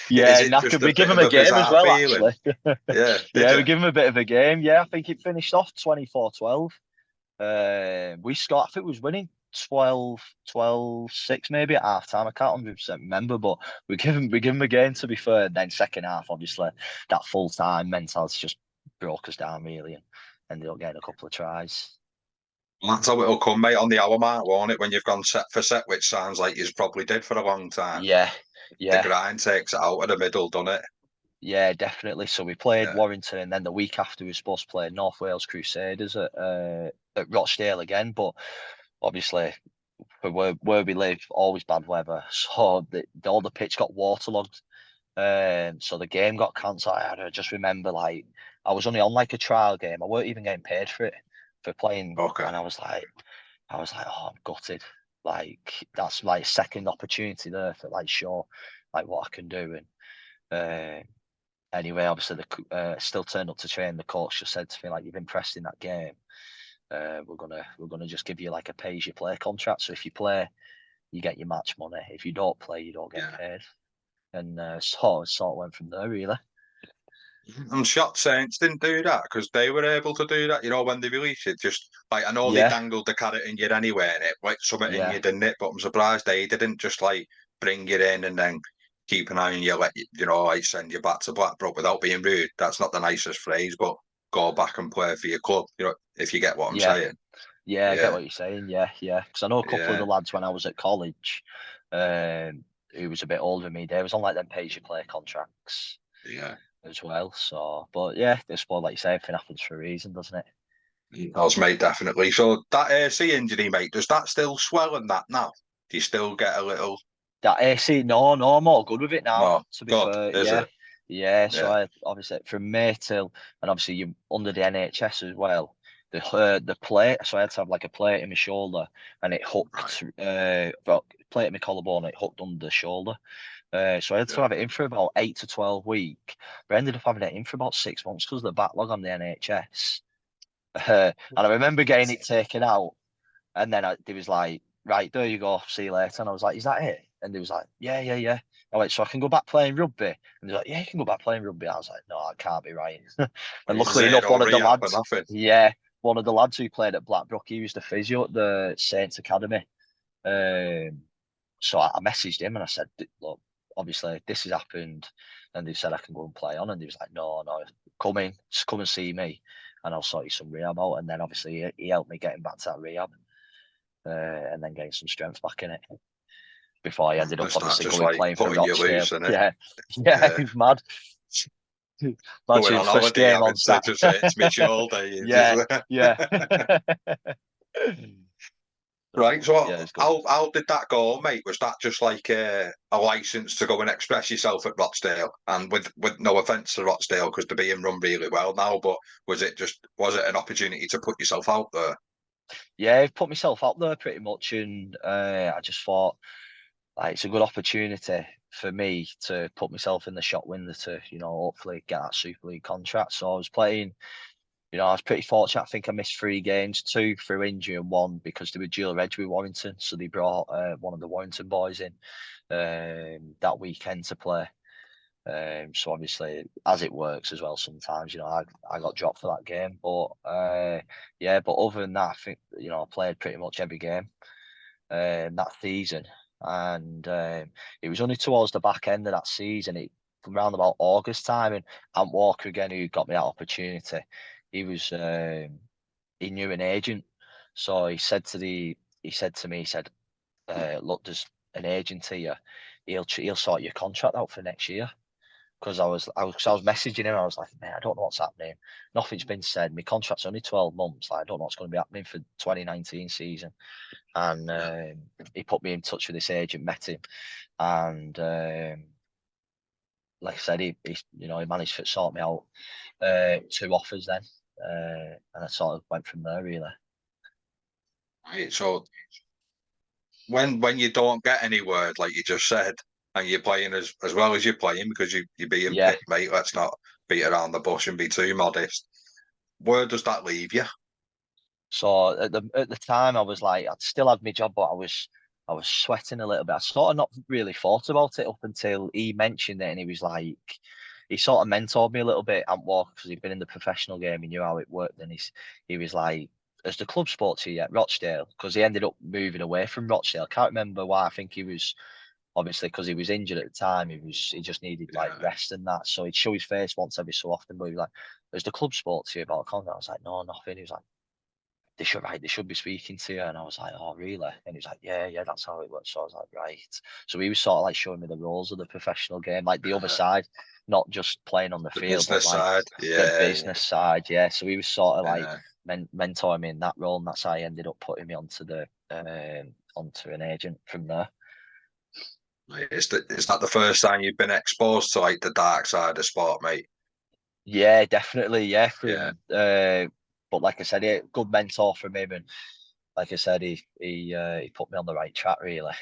Yeah, it just knackered. a We give bit him of a a game as bizarre well, feeling? actually. Yeah, did Yeah, you? we give him a bit of a game. Yeah, I think it finished off 24-12. We scored, I think we was winning 12-6 maybe at half time. I can't 100% remember, but we give him a game, to be fair. And then second half, obviously, that full time mentality just broke us down really and ended up getting a couple of tries. Well, that's how it'll come, mate, on the hour mark, won't it? When you've gone set for set, which sounds like you probably did for a long time. Yeah, The yeah. grind takes it out of the middle, doesn't it? Yeah, definitely. So we played Yeah. Warrington, and then the week after we were supposed to play North Wales Crusaders at Rochdale again. But obviously, for where we live, always bad weather. So all the pitch got waterlogged. So the game got cancelled. I just remember like I was only on like a trial game. I weren't even getting paid for it for playing, Okay. and I was like, oh, I'm gutted. Like that's like second opportunity there for like show like what I can do and. Anyway, obviously, still turned up to train. The coach just said to me, like, you've impressed in that game. We're gonna just give you like a pay as you play contract. So if you play, you get your match money. If you don't play, you don't get Yeah. paid. And sort of went from there, really. I'm shocked Saints didn't do that because they were able to do that. You know, when they released it, just like I know they Yeah, dangled the carrot in you anyway, and it like something in yeah, you, didn't it? But I'm surprised they didn't just like bring it in and then keep an eye on you, let you know, like send you back to Blackbrook without being rude. That's not the nicest phrase, but go back and play for your club. You know, if you get what I'm yeah. saying. Yeah, I get Yeah, what you're saying. Yeah, yeah. Because I know a couple of yeah, the lads when I was at college, who was a bit older than me. They was on like them pay-as-you-play contracts yeah. as well. So, but yeah, I suppose like you say, everything happens for a reason, doesn't it? It does, mate, definitely. So that AC injury, mate, does that still swell and that now? Do you still get a little? That AC, no, I'm all good with it now. No, To be God, fair, is yeah, it? yeah. So Yeah, I obviously from May till, and obviously you under the NHS as well. The plate, so I had to have like a plate in my shoulder, and it right. hooked. Well, plate in my collarbone, it hooked under the shoulder. So I had to Yeah. have it in for about 8 to 12 weeks. But I ended up having it in for about 6 months because of the backlog on the NHS. And I remember getting it taken out. And then they was like, right, there you go, see you later. And I was like, is that it? And they was like, yeah, yeah, yeah. I went, so I can go back playing rugby? And they're like, yeah, you can go back playing rugby. I was like, no, that can't be right. And It's luckily enough, zero one of the rehab or lads, nothing. yeah, one of the lads who played at Blackbrook, he was the physio at the Saints Academy. Um, so I messaged him and I said, look, obviously this has happened. And they said I can go and play on. And he was like, no, no, come in, just come and see me. And I'll sort you some rehab out. And then obviously he helped me getting back to that rehab, and then getting some strength back in it before I ended up Is that obviously just going like playing for putting you Rochdale. loose in it? Yeah, yeah, Yeah. it's mad. Going Imagine on first holiday, game on having to Saturday. just say it's my shoulder. You just Yeah, yeah. right. So, So yeah, it's good. how did that go, mate? Was that just like a license to go and express yourself at Rochdale? And with no offence to Rochdale, because they're being run really well now, but was it an opportunity to put yourself out there? Yeah, I've put myself up there pretty much, and I just thought like it's a good opportunity for me to put myself in the shop window to hopefully get that Super League contract. So I was playing. I was pretty fortunate. I think I missed 3 games, two through injury and one because they were dual reg with Warrington. So they brought one of the Warrington boys in that weekend to play. So obviously, as it works as well, sometimes I got dropped for that game. But yeah, but other than that, I think I played pretty much every game that season, and it was only towards the back end of that season, around about August time, and Ant Walker again, who got me that opportunity. He was he knew an agent, so he said to me, he said, "Look, there's an agent here. He'll sort your contract out for next year." Because I was messaging him. I was like, man, I don't know what's happening. Nothing's been said. My contract's only 12 months. Like, I don't know what's going to be happening for 2019 season. And Yeah. he put me in touch with this agent, met him, and like I said, he managed to sort me out 2 offers then, and I sort of went from there really. Right. So when you don't get any word, like you just said, and you're playing as well as you're playing because you're being Yeah. picked, mate. Let's not beat around the bush and be too modest. Where does that leave you? So at the time, I was like, I'd still had my job, but I was sweating a little bit. I sort of not really thought about it up until he mentioned it, and he was like, he sort of mentored me a little bit at work because he'd been in the professional game, he knew how it worked, and he was like, "Has the club spoke to you yet, Rochdale?" Because he ended up moving away from Rochdale. I can't remember why. I think he was obviously because he was injured at the time. He just needed like Yeah. rest and that. So he'd show his face once every so often, but he was like, "Has the club spoke to you about a contract?" I was like, "No, nothing." He was like, they should be speaking to you. And I was like, oh, really? And he was like, yeah, yeah, that's how it works. So I was like, right. So he was sort of like showing me the rules of the professional game, like the other Uh, side, not just playing on the the field, but business like side. the Yeah. business side. Yeah. So he was sort of like Yeah. mentoring me in that role. And that's how he ended up putting me onto an agent from there. Is that the first time you've been exposed to like the dark side of sport, mate? Yeah, definitely. Yeah. Yeah. But like I said, yeah, good mentor from him. And like I said, he put me on the right track, really.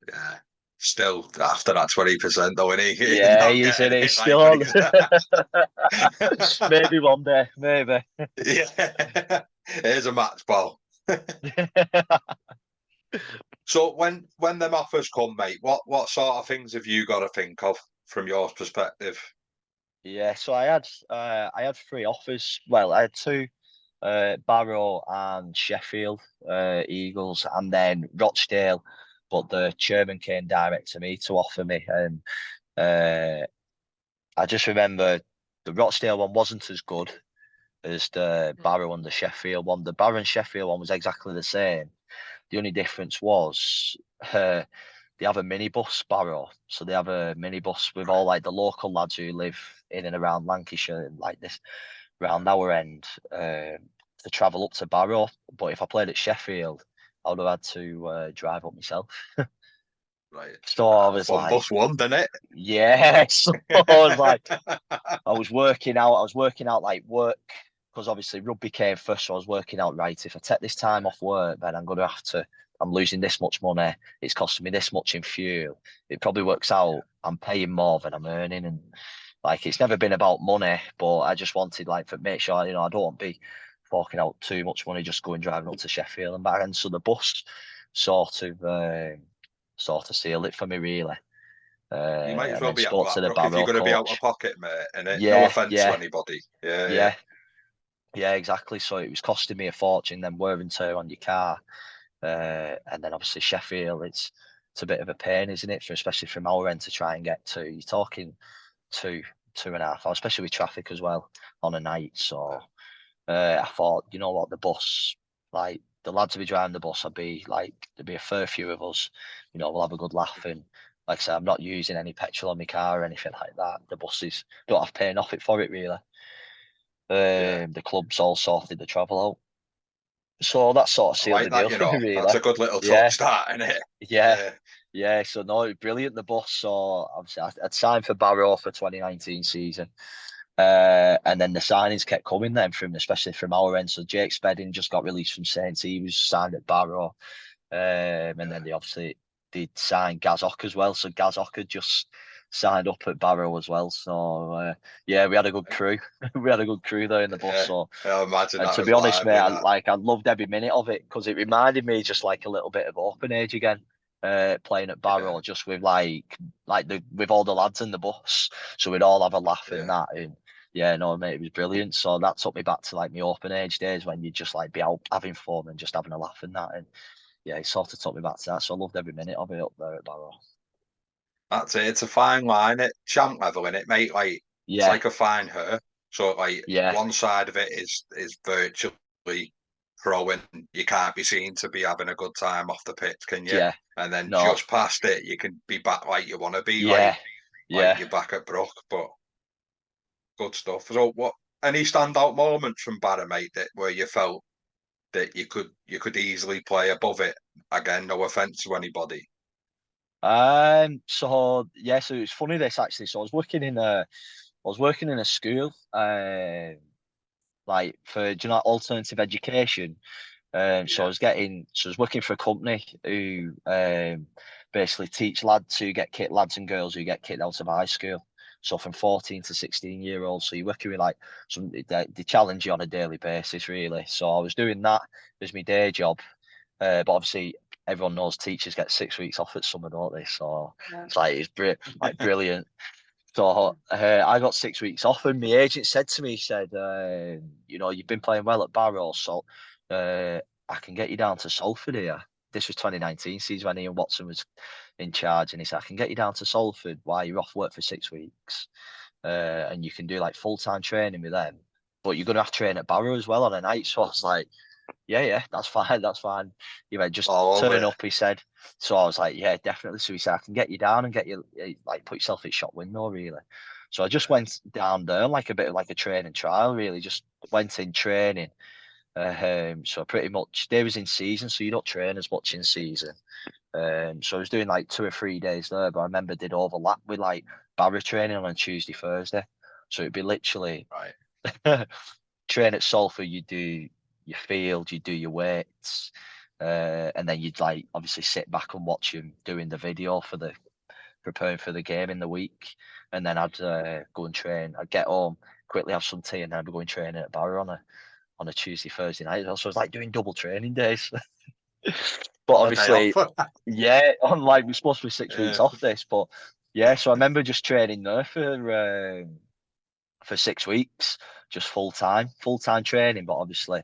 Yeah. Still after that 20% though, and he Yeah, not he's in getting it it like still an on. exact. Maybe one day, maybe. Yeah. Here's a match ball. So when them offers come, mate, what sort of things have you got to think of from your perspective? Yeah, so I had 3 offers. Well, I had two, Barrow and Sheffield Eagles, and then Rochdale. But the chairman came direct to me to offer me, and I just remember the Rochdale one wasn't as good. as the Barrow and the Sheffield one. The Barrow and Sheffield one was exactly the same. The only difference was they have a minibus, Barrow. So they have a minibus with all like the local lads who live in and around Lancashire and like this around our end to travel up to Barrow. But if I played at Sheffield, I would have had to drive up myself. Right. So I was One like, bus one, didn't yeah. So I was like, it? I was working out. I was working out like work because obviously rugby came first. So I was working out right. If I take this time off work, then I'm going to have to. I'm losing this much money. It's costing me this much in fuel. It probably works out. I'm paying more than I'm earning, and like it's never been about money. But I just wanted like to make sure I don't want to be forking out too much money just going driving up to Sheffield and back. And so the bus sort of sealed it for me really. You might as And well then be at spoke to the Blackbrook if you're Barrow going to be out of coach. pocket, mate. And no Yeah, offense to yeah, anybody. Yeah, yeah, yeah, yeah, exactly. So it was costing me a fortune, then wear and tear on your car. And then obviously Sheffield, it's a bit of a pain, isn't it? For especially from our end to try and get to. You're talking two, 2.5 hours, especially with traffic as well on a night. So I thought, you know what, the bus, like the lads will be driving the bus, I'd be like, there'd be a fair few of us, we'll have a good laugh. And like I said, I'm not using any petrol on my car or anything like that. The buses don't have paying off it for it really. yeah. The club's all sorted the travel out. So that sort of I sealed like the that, deal you for me know. That's really. a good little Yeah, touch, that, isn't it? yeah, Yeah, yeah. So no, it was brilliant the bus. So obviously I'd signed for Barrow for 2019 season. And then the signings kept coming then from especially from our end. So Jake Spedding just got released from Saints. He was signed at Barrow. And yeah. then they obviously did sign Gazok as well. So Gazok had just signed up at Barrow as well. So yeah, we had a good crew. We had a good crew there in the bus. Yeah. So I imagine and that to was be honest, mate, lively, that. I loved every minute of it because it reminded me just like a little bit of open age again. Playing at Yeah, Barrow just with with all the lads in the bus, so we'd all have a laugh and yeah. that. And yeah, no, mate, it was brilliant. So that took me back to like my open age days when you'd just like be out having fun and just having a laugh and that. And yeah, it sort of took me back to that. So I loved every minute of it up there at Barrow. That's it. It's a fine line at champ level, in it, mate. Like it's Yeah, like a fine hair. So like yeah, one side of it is virtually pro, and you can't be seen to be having a good time off the pitch, can you? yeah. And then No, just past it, you can be back like you want to be, yeah, like yeah. you're back at Brook. But good stuff. So what? Any standout moments from Barra, mate, that where you felt that you could easily play above it? Again, no offense to anybody. So yeah, so it's funny this actually. So I was working in a school, like for alternative education. So Yeah, I was working for a company who basically teach lads and girls who get kicked out of high school. So from 14 to 16-year olds. So you're working with like they challenge you on a daily basis, really. So I was doing that as my day job. But obviously everyone knows teachers get 6 weeks off at summer, don't they? So it's like like brilliant. So I got 6 weeks off, and my agent said to me, he said, you've been playing well at Barrow, so I can get you down to Salford here. This was 2019 season when Ian Watson was in charge, and he said, I can get you down to Salford while you're off work for 6 weeks, and you can do like full time training with them, but you're going to have to train at Barrow as well on a night. So I was like, yeah, yeah, that's fine, that's fine. You know, just all over turn it. up, he said. So I was like, yeah, definitely. So he said, I can get you down and get you like put yourself in shot window, really. So I just went down there like a bit of like a training trial, really. Just went in training. So pretty much they was in season, so you don't train as much in season. So I was doing like 2 or 3 days there, but I remember did overlap with like barra training on Tuesday, Thursday. So it'd be literally Right. train at Salford, you do your field, you do your weights, and then you'd like obviously sit back and watch him doing the video for the preparing for the game in the week, and then I'd go and train. I'd get home, quickly have some tea, and then I'd be going training at Barrow on a Tuesday, Thursday night. So it was like doing double training days. But Holiday off. obviously, yeah, on like we're supposed to be 6 weeks Yeah. off this, but yeah. So I remember just training there for 6 weeks, just full time training, but obviously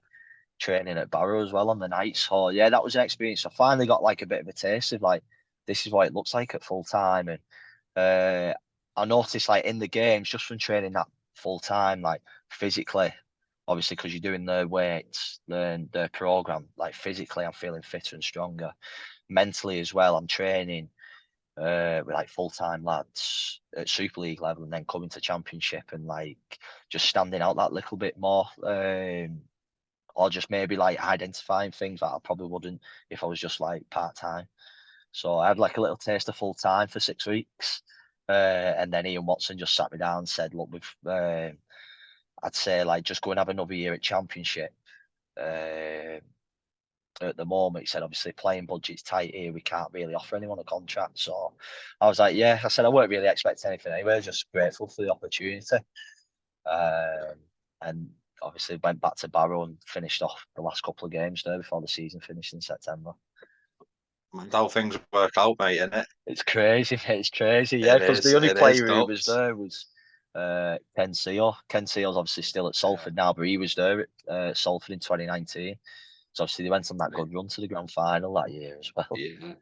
training at Barrow as well on the nights. So yeah, that was an experience. I finally got like a bit of a taste of like this is what it looks like at full time. And I noticed like in the games, just from training that full time, like physically, obviously because you're doing the weights, the program, like physically I'm feeling fitter and stronger. Mentally as well, I'm training with like full-time lads at Super League level and then coming to Championship and like just standing out that little bit more. Or just maybe like identifying things that I probably wouldn't if I was just like part-time. So I had like a little taste of full-time for 6 weeks. And then Ian Watson just sat me down and said, look, I'd say like just go and have another year at Championship. Uh, at the moment, he said, obviously playing budget's tight here. We can't really offer anyone a contract. So I was like, yeah, I said, I weren't really expecting anything anyway. Just grateful for the opportunity. Um, and obviously went back to Barrow and finished off the last couple of games there before the season finished in September. And how things work out, mate, innit? It's crazy, mate. It's crazy. Yeah, It because is. the only It is player who was nuts. there was Ken Seal. Ken Seal's obviously still at Yeah. Salford now, but he was there at Salford in 2019. So obviously they went on that good run to the grand final that year as well. Yeah.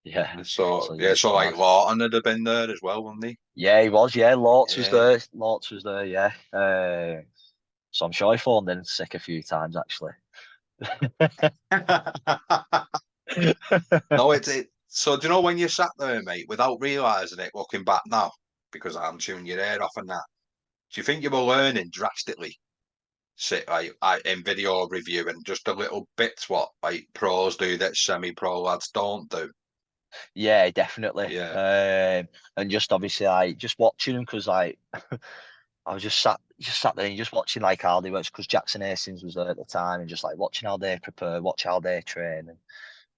Yeah. So So yeah, yeah, it's so like mad. Lawton would have been there as well, wouldn't he? Yeah, he was. Yeah, Lortz was Yeah. there. Lortz was there. Yeah. So I'm sure he phoned in sick a few times actually. No, it's it. So do you know when you sat there, mate, without realising it, looking back now, because I'm tuning your ear off and that, do you think you were learning drastically? Sit like in video review and just a little bits what like pros do that semi-pro lads don't do. Yeah, definitely. Yeah. And just obviously, like just watching him because like I was just sat there and just watching like how they works because Jackson Hastings was there at the time and just like watching how they prepare, watch how they train,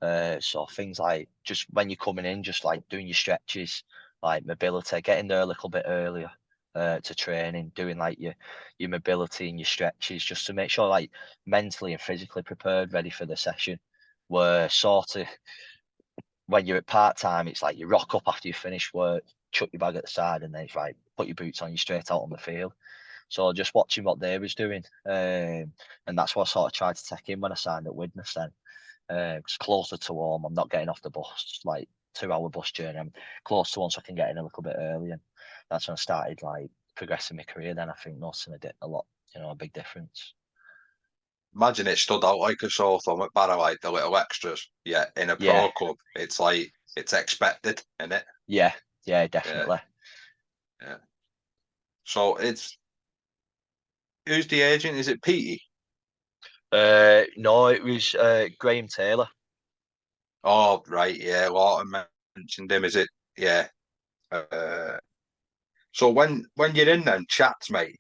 and so things like just when you're coming in, just like doing your stretches, like mobility, getting there a little bit earlier to training, doing like your mobility and your stretches, just to make sure like mentally and physically prepared, ready for the session. Where sort of when you're at part time, it's like you rock up after you finish work, chuck your bag at the side, and then it's like put your boots on, you straight out on the field. So just watching what they was doing, and that's what I sort of tried to take in when I signed at Widnes. Then it's closer to home. I'm not getting off the bus like 2 hour bus journey. I'm close to one, so I can get in a little bit early, and that's when I started like progressing my career. Then I think noticing a lot, a big difference. Imagine it stood out like a sore thumb at Barrow, like the little extras. Yeah, in a Yeah, pro club, it's like it's expected, isn't it? yeah, yeah, Yeah, definitely. yeah. So it's who's the agent? Is it Petey? No, it was Graham Taylor. Oh, right, yeah. Lawton mentioned him. Is it? Yeah. Uh, so when you're in them chats, mate,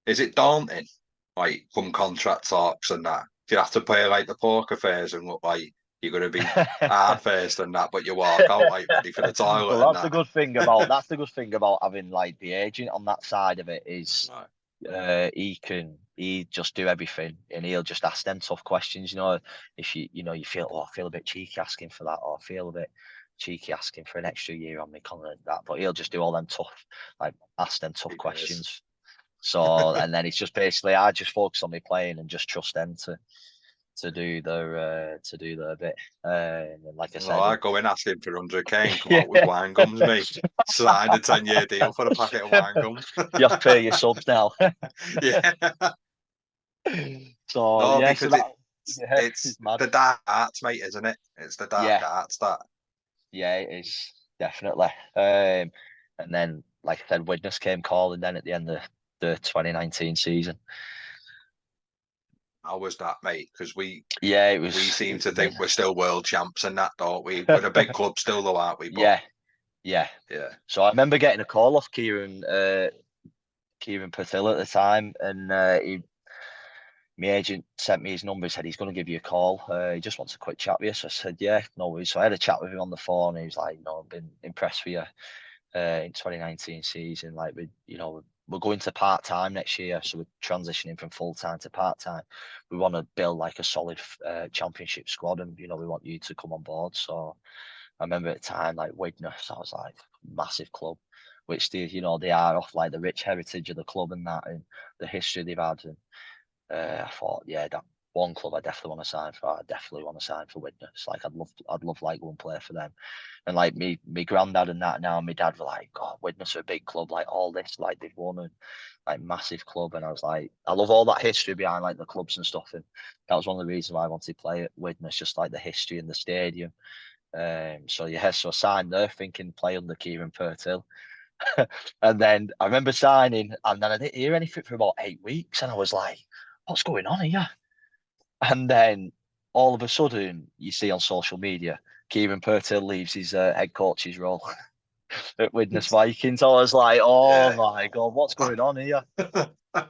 is it daunting? Like come contract talks and that. Do you have to play like the poker face and look like you're gonna be hard faced and that, but you walk out like ready for the toilet Well, and that's the that? good thing about having like the agent on that side of it is Right. he just do everything and he'll just ask them tough questions. If you feel I feel a bit cheeky asking for that, or I feel a bit cheeky asking for an extra year on me, kind of that. But he'll just do all them tough, like ask them tough Yes. questions. So and then it's just basically I just focus on me playing and just trust them to do their bit. And like I Well, said, I go in asking for 100K and come out with wine gums, mate. Signed a 10-year deal for a packet of wine gums. you have to pay your subs now. Yeah. So No, yeah, so because that it's yeah, it's it's mad. the dark arts, mate, isn't it? It's the dark Yeah, arts that. yeah, it is definitely. And then like I said, Widnes came calling then at the end of the 2019 season. How was that, mate? Because Yeah, we it seem was to think amazing. we're still world champs and that, don't we? We're a big club still, though, aren't we? But Yeah, yeah. yeah, So I remember getting a call off Kieran Patil at the time, and my agent sent me his number. He said he's going to give you a call. He just wants a quick chat with you. So I said, yeah, no worries. So I had a chat with him on the phone. And he was like, I've been impressed with you in 2019 season. Like we're going to part time next year, so we're transitioning from full time to part time. We want to build like a solid championship squad, and we want you to come on board. So I remember at the time, like Widnes, I was like massive club, which they are off like the rich heritage of the club and that, and the history they've had. And I thought, yeah, one club I definitely want to sign for. I definitely want to sign for Widnes. Like I'd love like one player for them. And like me granddad and that now, my dad were like, God, Widnes are a big club, like all this, like they've won and like massive club. And I was like, I love all that history behind like the clubs and stuff. And that was one of the reasons why I wanted to play at Widnes, just like the history in the stadium. So yeah, so I signed there thinking play under Kieran Purtill. And then I remember signing, and then I didn't hear anything for about 8 weeks, and I was like, "What's going on here?" And then all of a sudden, you see on social media, Kieran Purtill leaves his head coach's role at Widnes Vikings. I was like, "Oh Yeah. my God, what's going on here?" I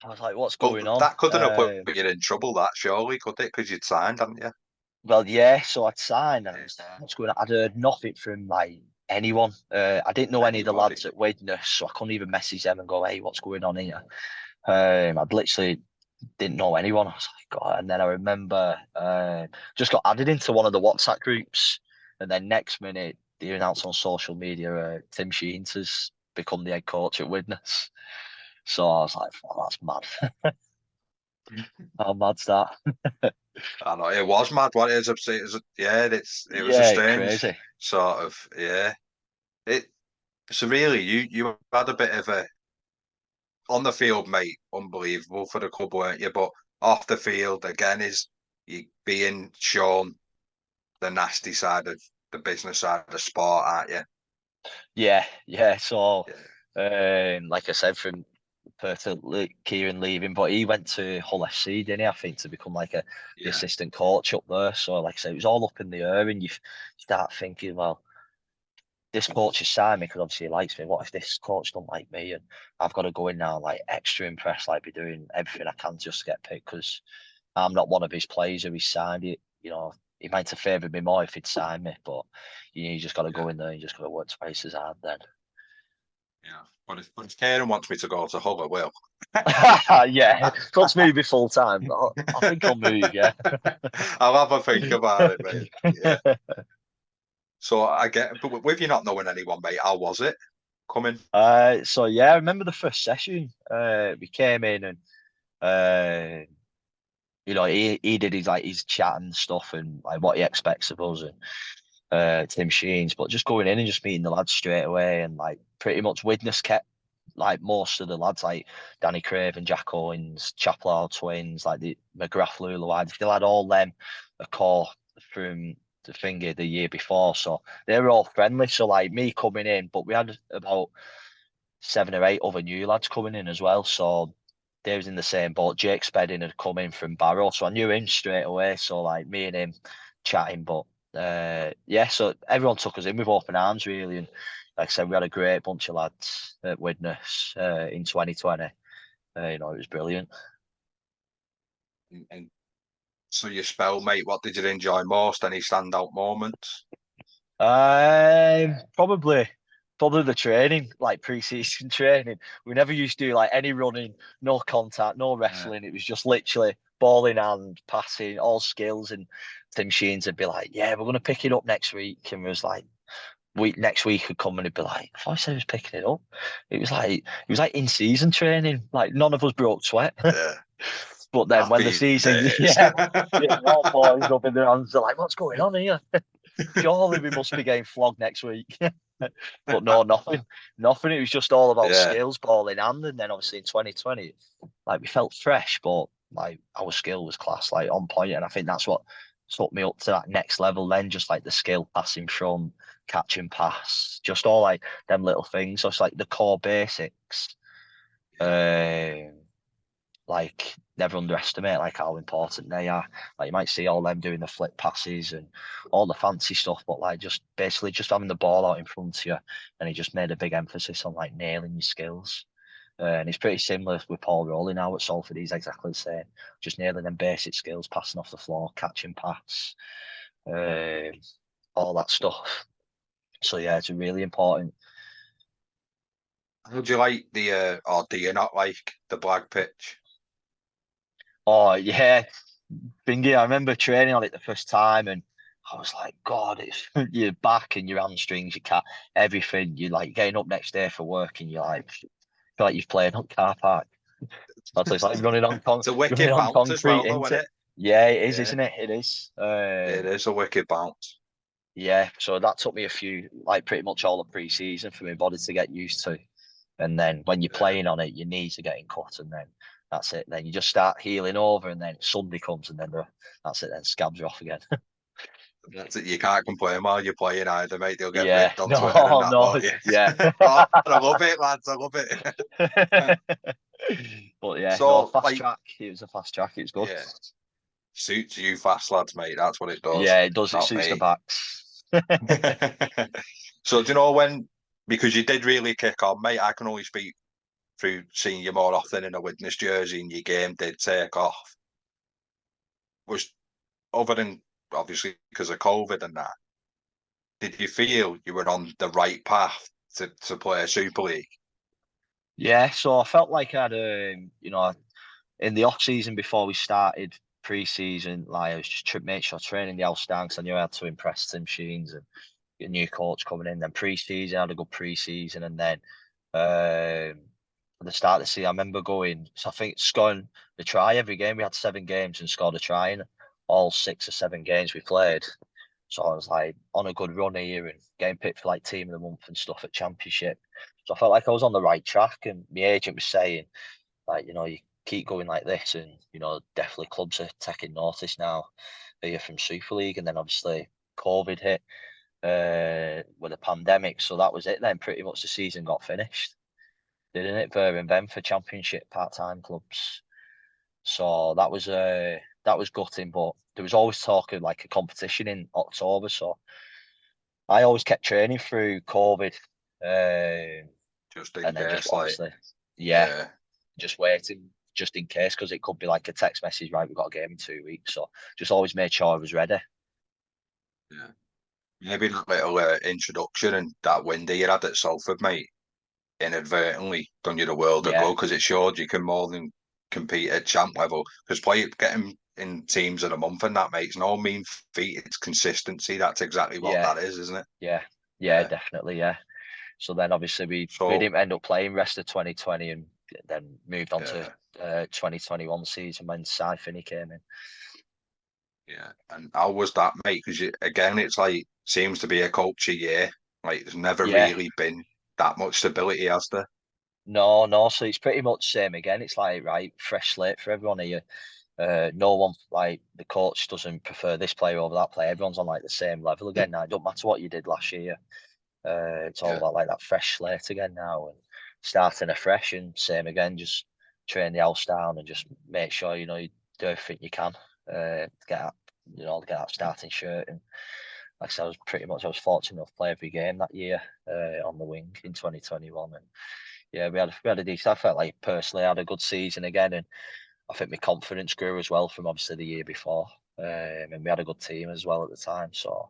was like, "What's But going on?" that couldn't have put you in trouble, that surely, could it? Because you'd signed, hadn't you? Well, yeah, so I'd signed, and I was there. What's going on? I'd heard nothing from like anyone. I didn't know any of the Anybody? lads at Widnes, so I couldn't even message them and go, "Hey, what's going on here?" I'd literally didn't know anyone. I was like, God. And then I remember just got added into one of the WhatsApp groups. And then next minute, they announced on social media Tim Sheens has become the head coach at Widnes. So I was like, oh, that's mad. How mad's that? I know it was mad. What it is, yeah, it was a Yeah, strange crazy. sort of, yeah. It so really, you had a bit of a on the field, mate, unbelievable for the club, weren't you? But off the field, again, is you being shown the nasty side of the business side of the sport, aren't you? Yeah, yeah. So, Yeah, like I said, from Kieran leaving, but he went to Hull FC, didn't he? I think to become like the yeah, assistant coach up there. So, like I said, it was all up in the air, and you start thinking, well, this coach has signed me because obviously he likes me. What if this coach don't like me, and I've got to go in now like extra impressed, like be doing everything I can just to get picked because I'm not one of his players who he signed it. He might have favoured me more if he'd signed me, but you just got to yeah, go in there. You just got to work twice as hard then. yeah. But if Kieran wants me to go to Hull, I will. Yeah, let's move it full time. I think I'll move. Yeah. I'll have a think about it, mate. Yeah. So I get, but with you not knowing anyone, mate, how was it coming? So yeah, I remember the first session. We came in and he did his chat and stuff and like what he expects of us and Tim Sheens, but just going in and just meeting the lads straight away and like pretty much Widnes kept like most of the lads like Danny Craven, Jack Owens, Chaplow twins, like the McGrath Lula, they still had all them a core from the thingy the year before, so they were all friendly. So like me coming in, but we had about 7 or 8 other new lads coming in as well. So they was in the same boat. Jake Spedding had come in from Barrow, so I knew him straight away. So like me and him chatting, but yeah, so everyone took us in with open arms really, and like I said, we had a great bunch of lads at Widnes in 2020. It was brilliant. And so your spell, mate, what did you enjoy most? Any standout moments? Probably the training, like pre-season training. We never used to do like any running, no contact, no Yeah. wrestling. It was just literally ball in hand, passing, all skills. And Tim Sheens would be like, "Yeah, we're gonna pick it up next week." And it was like, next week would come and he'd be like, "I thought I said he was picking it up." It was like in season training. Like none of us broke sweat. Yeah. But then when the Happy season, days. yeah, all boys up in their hands, they're like, "What's going on here? Surely we must be getting flogged next week." But no, nothing, nothing. It was just all about Yeah. skills, ball in hand, and then obviously in 2020, like we felt fresh, but like our skill was class, like on point, and I think that's what took me up to that next level. Then just like the skill, passing front, catching pass, just all like them little things. So it's like the core basics. Yeah. Um, like never underestimate like how important they are. Like you might see all them doing the flip passes and all the fancy stuff, but like just basically just having the ball out in front of you, and he just made a big emphasis on like nailing your skills. And it's pretty similar with Paul Rowley now at Salford. He's exactly the same, just nailing them basic skills, passing off the floor, catching pass, um, all that stuff. So yeah, it's really important. How do you like or do you not like the black pitch? Oh yeah, thingy. I remember training on it the first time, and I was like, God, it's your back and your hamstrings, your cat, everything. You're like getting up next day for work, and you're like, feel like you've played on car park. It's like running on It's a running wicked on bounce as concrete, well, though, isn't isn't it? it? Yeah, it is, Yeah, isn't it? It is. it is a wicked bounce. Yeah, so that took me a few, like pretty much all the pre-season for my body to get used to. And then when you're Yeah. playing on it, your knees are getting cut, and then that's it. Then you just start healing over, and then Sunday comes, and then that's it. Then scabs are off again. That's it. You can't complain while you're playing either, mate. They'll get Yeah, ripped on Twitter and no, that no, lot. Yeah. yeah. Oh, I love it, lads. I love it. But yeah, no, So, fast like, track. It was a fast track. It was good. yeah, suits you fast lads, mate. That's what it does. Yeah, it does. It Not suits the me. backs. So, do you know when, because you did really kick on, mate, I can only speak through seeing you more often in a witness jersey and your game did take off. Was other than obviously because of COVID and that, did you feel you were on the right path to play a Super League? Yeah, so I felt like I'd, in the off season before we started pre-season, like I was just make sure training the house down because I knew I had to impress Tim Sheens and get a new coach coming in. Then pre-season, I had a good pre-season, and then at the start of the season, I remember going. So I think scoring the try every game. We had 7 games and scored a try in all 6 or 7 games we played. So I was like on a good run here and getting picked for like team of the month and stuff at championship. So I felt like I was on the right track, and my agent was saying, like, you keep going like this, and definitely clubs are taking notice now that you're from Super League. And then obviously COVID hit with the pandemic, so that was it. Then pretty much the season got finished, didn't it? There and then for Championship part-time clubs. So that was gutting, but there was always talk of like a competition in October. So I always kept training through COVID, Just in and then just case, like, obviously, yeah, yeah, just waiting just in case because it could be like a text message, right? We've got a game in 2 weeks, so just always made sure I was ready. yeah. Maybe that little introduction and that window you had at Salford, mate, inadvertently done you the world of Yeah, good because it showed you can more than compete at champ level. Because getting in teams of the month and that makes no mean feat. It's consistency. That's exactly what yeah, that is, isn't it? yeah, yeah, Yeah. definitely, yeah. So then obviously we So didn't end up playing rest of 2020 and then moved on to yeah, 2021 season when Cy Finney came in. yeah. And how was that, mate? Because again, it's like seems to be a culture year. Like there's never Yeah, really been that much stability, has there? no, no. So it's pretty much same again. It's like right, fresh slate for everyone here. No one like the coach doesn't prefer this player over that player. Everyone's on like the same level again now. It don't matter what you did last year. It's all Yeah. about like that fresh slate again now and starting afresh and same again. Just train the house down and just make sure you do everything you can to get up, to get that starting shirt. And like I said, I was fortunate enough to play every game that year on the wing in 2021. And yeah, we had a decent. I felt like personally I had a good season again, and I think my confidence grew as well from obviously the year before. And we had a good team as well at the time. So,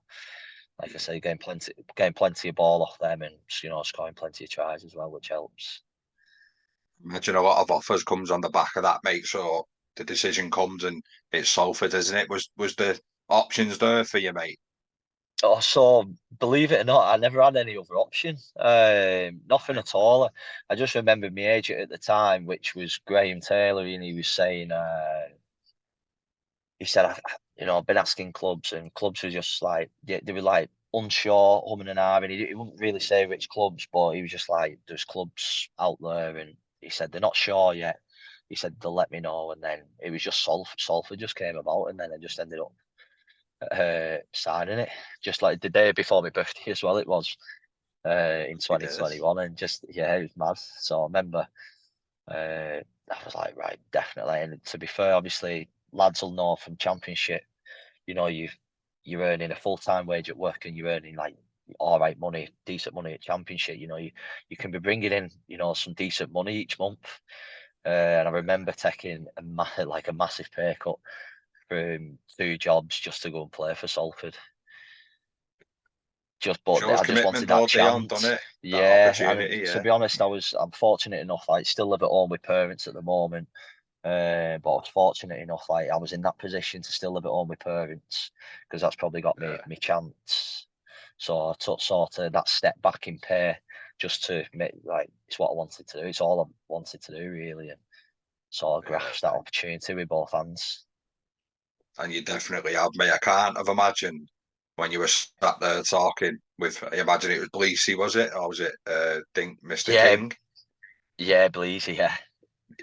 like I say, getting plenty of ball off them, and scoring plenty of tries as well, which helps. Imagine a lot of offers comes on the back of that, mate. So the decision comes and it's Salford, isn't it? Was the options there for you, mate? Oh, so believe it or not, I never had any other option. Nothing Right. at all. I just remember my agent at the time, which was Graham Taylor, and he was saying, he said, I've been asking clubs, and clubs were just like they were like unsure, and ahhing. He wouldn't really say which clubs, but he was just like, there's clubs out there, and he said they're not sure yet. He said they'll let me know, and then it was just Salford. Salford just came about, and then I just ended up signing it, just like the day before my birthday as well. It was in Happy days. 2021, and just yeah, it was mad. So I remember I was like, right, definitely. And to be fair, obviously, lads will know from Championship, you're earning a full time wage at work, and you're earning like all right money, decent money at Championship. You can be bringing in some decent money each month. And I remember taking a massive pay cut from 2 jobs just to go and play for Salford. But Shows I just commitment wanted that though, Dion, done chance. it? That Yeah, opportunity, and to yeah. be honest, I'm fortunate enough. Like, still live at home with parents at the moment. But I was fortunate enough, like I was in that position to still live at home with parents because that's probably got me Yeah. my chance. So I took sort of that step back in pay just to make, like, it's what I wanted to do. It's all I wanted to do really. sort of Yeah. grasp that opportunity with both hands. And you definitely have, mate. I can't have imagined when you were sat there talking with, I imagine it was Bleasy, was it? Or was it Dink Mr. Yeah, King? yeah, Bleezy, yeah,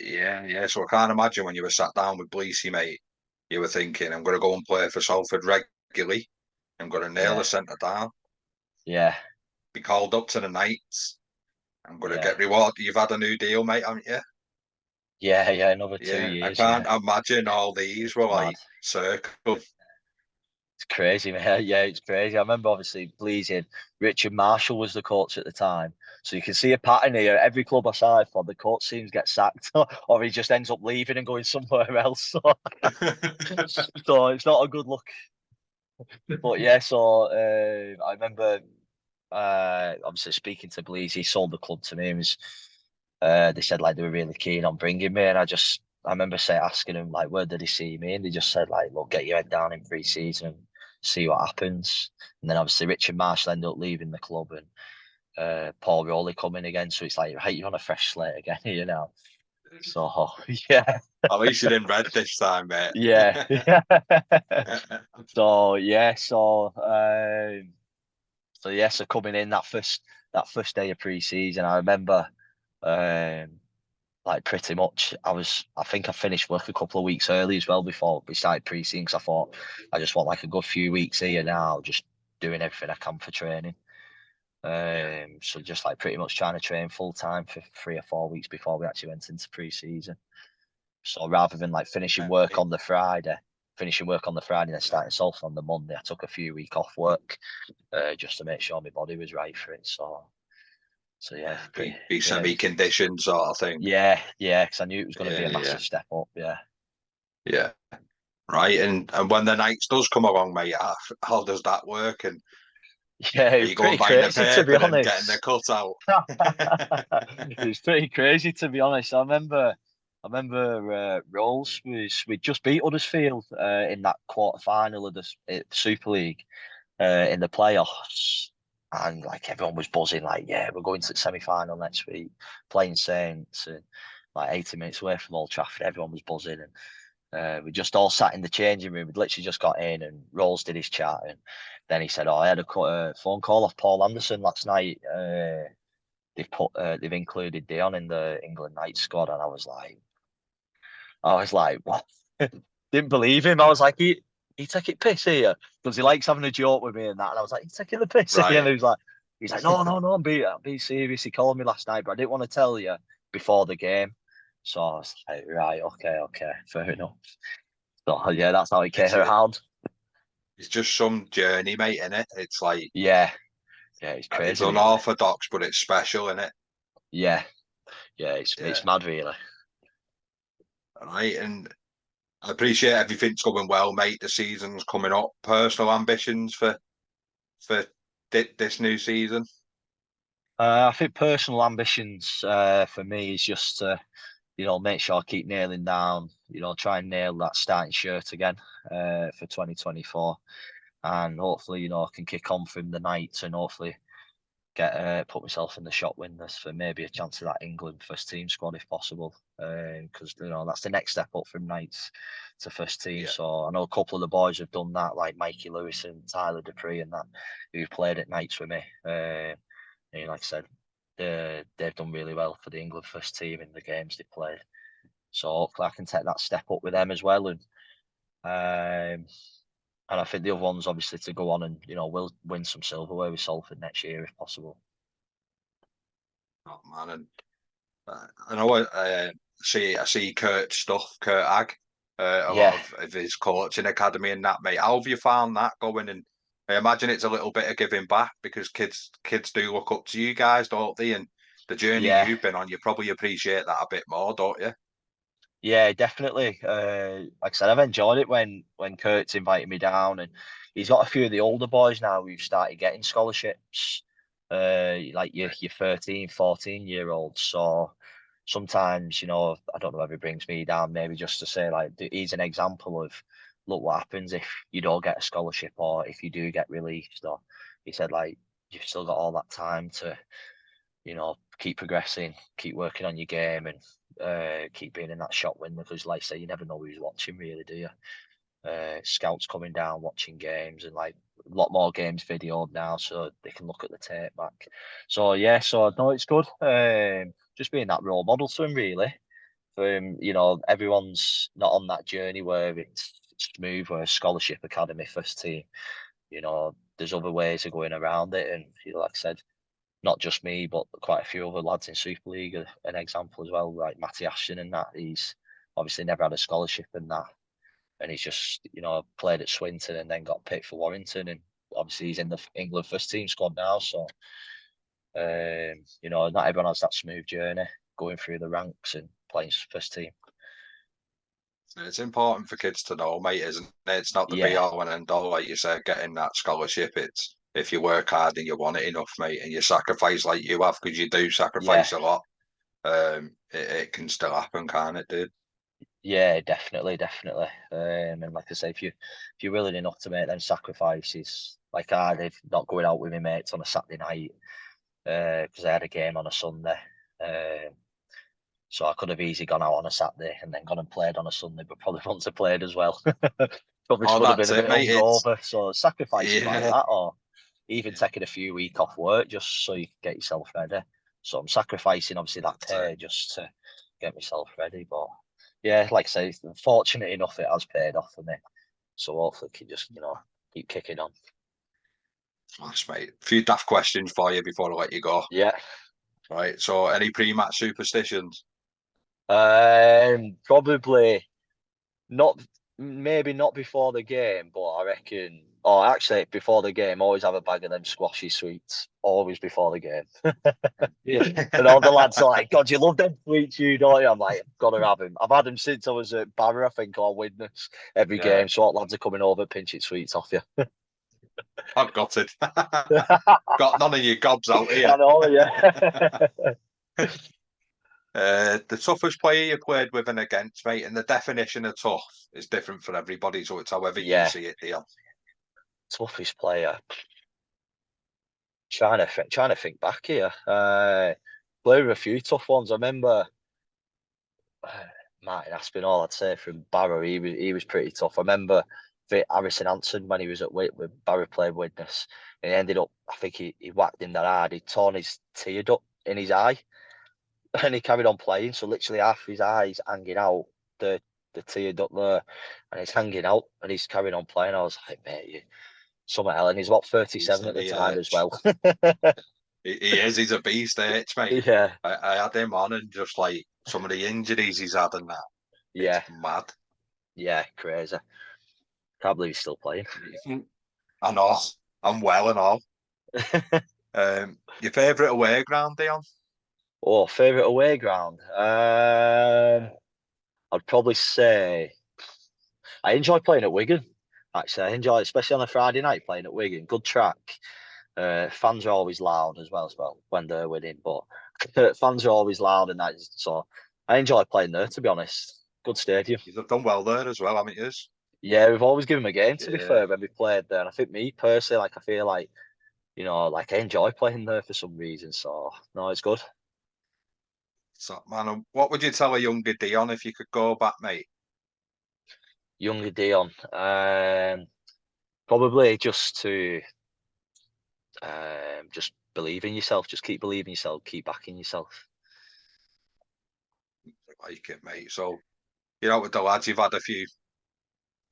Yeah, yeah. So I can't imagine when you were sat down with Bleasy, mate, you were thinking, I'm going to go and play for Salford regularly. I'm going to nail the yeah, centre down, yeah, be called up to the Knights. I'm going to yeah, get rewarded. You've had a new deal, mate, haven't you? yeah, yeah. Another two Yeah, I years, can't yeah. imagine all these were It's mad. like circle. It's crazy, man. Yeah, it's crazy. I remember obviously Bleezing. Richard Marshall was the coach at the time. So you can see a pattern here. Every club I side for, the coach seems get sacked or he just ends up leaving and going somewhere else. So it's not a good look. But yeah, so I remember obviously speaking to Bleeze, he sold the club to me and was they said like they were really keen on bringing me and I remember asking him like where did he see me and they just said like look get your head down in pre-season and see what happens and then obviously Richard Marshall ended up leaving the club and Paul Rowley coming again so it's like hey you're on a fresh slate again you know so yeah At least you didn't red this time, mate. yeah so yeah so yeah, so coming in that first day of pre-season, I remember like pretty much I think I finished work a couple of weeks early as well before we started pre-season because I thought I just want like a good few weeks here now, just doing everything I can for training. Yeah, So just like pretty much trying to train full time for 3 or 4 weeks before we actually went into pre-season. So rather than like finishing work on the Friday and then yeah. starting Salford on the Monday, I took a few week off work just to make sure my body was right for it. So yeah, pretty Be yeah, semi-conditioned sort of thing. yeah, because I knew it was going to be Yeah, a yeah, massive step up. Yeah, yeah. Right, and when the nights does come along, mate, how does that work? And yeah, are it was you going pretty buying the crazy to be paper and getting the honest. cut out? It was pretty crazy to be honest. I remember Rolls we just beat Huddersfield in that quarter final of the Super League in the playoffs. And like everyone was buzzing, like, yeah, we're going to the semi final next week, playing Saints, and like 80 minutes away from Old Trafford, everyone was buzzing. And we just all sat in the changing room. We'd literally just got in, and Rolls did his chat, and then he said, "Oh, I had a phone call off Paul Anderson last night. They've included Deon in the England night squad," and I was like, what? Didn't believe him. I was like, he take it piss here because he likes having a joke with me and that. And I was like, he's taking the piss here. And Right. he's like, no, no, no, I'm being serious. He called me last night, but I didn't want to tell you before the game. So I was like, right, okay, fair enough. So yeah, that's how it came It's around. it's just some journey, mate, in it. It's like Yeah, yeah, it's it's crazy, really. unorthodox, but it's special, in it. Yeah, yeah, it's Yeah. mad, really. Right, and I appreciate everything's going well, mate. The season's coming up. Personal ambitions for this new season. I think personal ambitions for me is just to, make sure I keep nailing down, try and nail that starting shirt again for 2024. And hopefully, I can kick on from the night and hopefully get put myself in the shot windows for maybe a chance of that England first team squad if possible. Because that's the next step up from nights to first team. Yeah. So I know a couple of the boys have done that, like Mikey Lewis and Tyler Dupree and that, who played at nights with me. And like I said, they've done really well for the England first team in the games they played. So hopefully I can take that step up with them as well. And I think the other one's obviously to go on and we'll win some silverware with Salford next year if possible. Oh man, and I know I see Kurt Ag, a lot Yeah, of his coaching academy and that, mate. How have you found that going? And I imagine it's a little bit of giving back because kids do look up to you guys, don't they? And the journey yeah, you've been on, you probably appreciate that a bit more, don't you? yeah, definitely. Like I said, I've enjoyed it when Kurt's invited me down, and he's got a few of the older boys now who've started getting scholarships. Like your Right. your 13, 14 year olds. So sometimes, I don't know if he brings me down, maybe just to say like he's an example of look what happens if you don't get a scholarship or if you do get released. Or he said like you've still got all that time to keep progressing, keep working on your game, and keep being in that shot window because, like I say, you never know who's watching, really, do you? Scouts coming down, watching games, and like a lot more games videoed now, so they can look at the tape back. So yeah, so no, it's good. Just being that role model to him, really. For him, everyone's not on that journey where it's smooth, where scholarship, academy, first team. There's other ways of going around it, and like I said, not just me, but quite a few other lads in Super League are an example as well, like Matty Ashton and that. He's obviously never had a scholarship and that. And he's just, played at Swinton and then got picked for Warrington. And obviously he's in the England first team squad now. So, not everyone has that smooth journey going through the ranks and playing first team. It's important for kids to know, mate, isn't it? It's not the be Yeah, all and end all, like you said, getting that scholarship. It's if you work hard and you want it enough, mate, and you sacrifice like you have, because you do yeah, sacrifice a lot, it can still happen, can't it, dude? yeah, definitely, definitely. And like I say, if you're willing enough to make them sacrifices, like I did, not going out with my mates on a Saturday night, because I had a game on a Sunday. So I could have easily gone out on a Saturday and then gone and played on a Sunday, but probably wouldn't have played as well. Probably Oh, would have that's been a it, bit mate. It's hungover. So sacrifices like yeah, that, or even taking a few weeks off work just so you can get yourself ready. So I'm sacrificing obviously that that's it. pay just to get myself ready. But yeah, like I say, fortunate enough it has paid off for me. So hopefully it can just, keep kicking on. That's mate. A few daft questions for you before I let you go. Yeah. Right. So, any pre-match superstitions? Probably not, maybe not before the game, but I reckon. Or actually, before the game, always have a bag of them squashy sweets. Always before the game. And all the lads are like, "God, you love them sweets, you don't you?" I'm like, "Gotta have them." I've had them since I was at Barrow, I think, or Widnes. Every Yeah, game, so all lads are coming over pinching sweets off you. I've got it. Got none of your gobs out here. I know, yeah. The toughest player you played with and against, mate, and the definition of tough is different for everybody, so it's however you Yeah, see it, Deal. toughest player. Trying to think back here. Played with a few tough ones. I remember Martin Aspinall, I'd say from Barrow, he was pretty tough. I remember Harrison Hanson when he was at with Barrow playing Widnes. And he ended up, I think he whacked him that hard. He torn his tear duct in his eye, and he carried on playing. So literally half his eyes hanging out, the tear duct there, and he's hanging out, and he's carrying on playing. I was like, mate, you something else. And he's about 37 at the time as well. He is. He's a beast, mate. Yeah, I had him on, and just like some of the injuries he's had and that, it's yeah, mad. yeah, crazy. Can't believe he's still playing. I know. I'm well and all. Your favourite away ground, Dion? Oh, favorite away ground. I'd probably say I enjoy playing at Wigan. Actually, I enjoy, especially on a Friday night, playing at Wigan. Good track. Fans are always loud as well when they're winning, but fans are always loud and that. So I enjoy playing there. To be honest, good stadium. You've done well there as well, haven't you? Yeah, we've always given them a game. To be Yeah. fair, when we played there, and I think me personally, like I feel like like I enjoy playing there for some reason. So no, it's good. So, man, what would you tell a younger Dion if you could go back, mate? Younger Dion, probably just believe in yourself. Just keep believing yourself. Keep backing yourself. Like it, mate. So, you're out with the lads, you've had a few.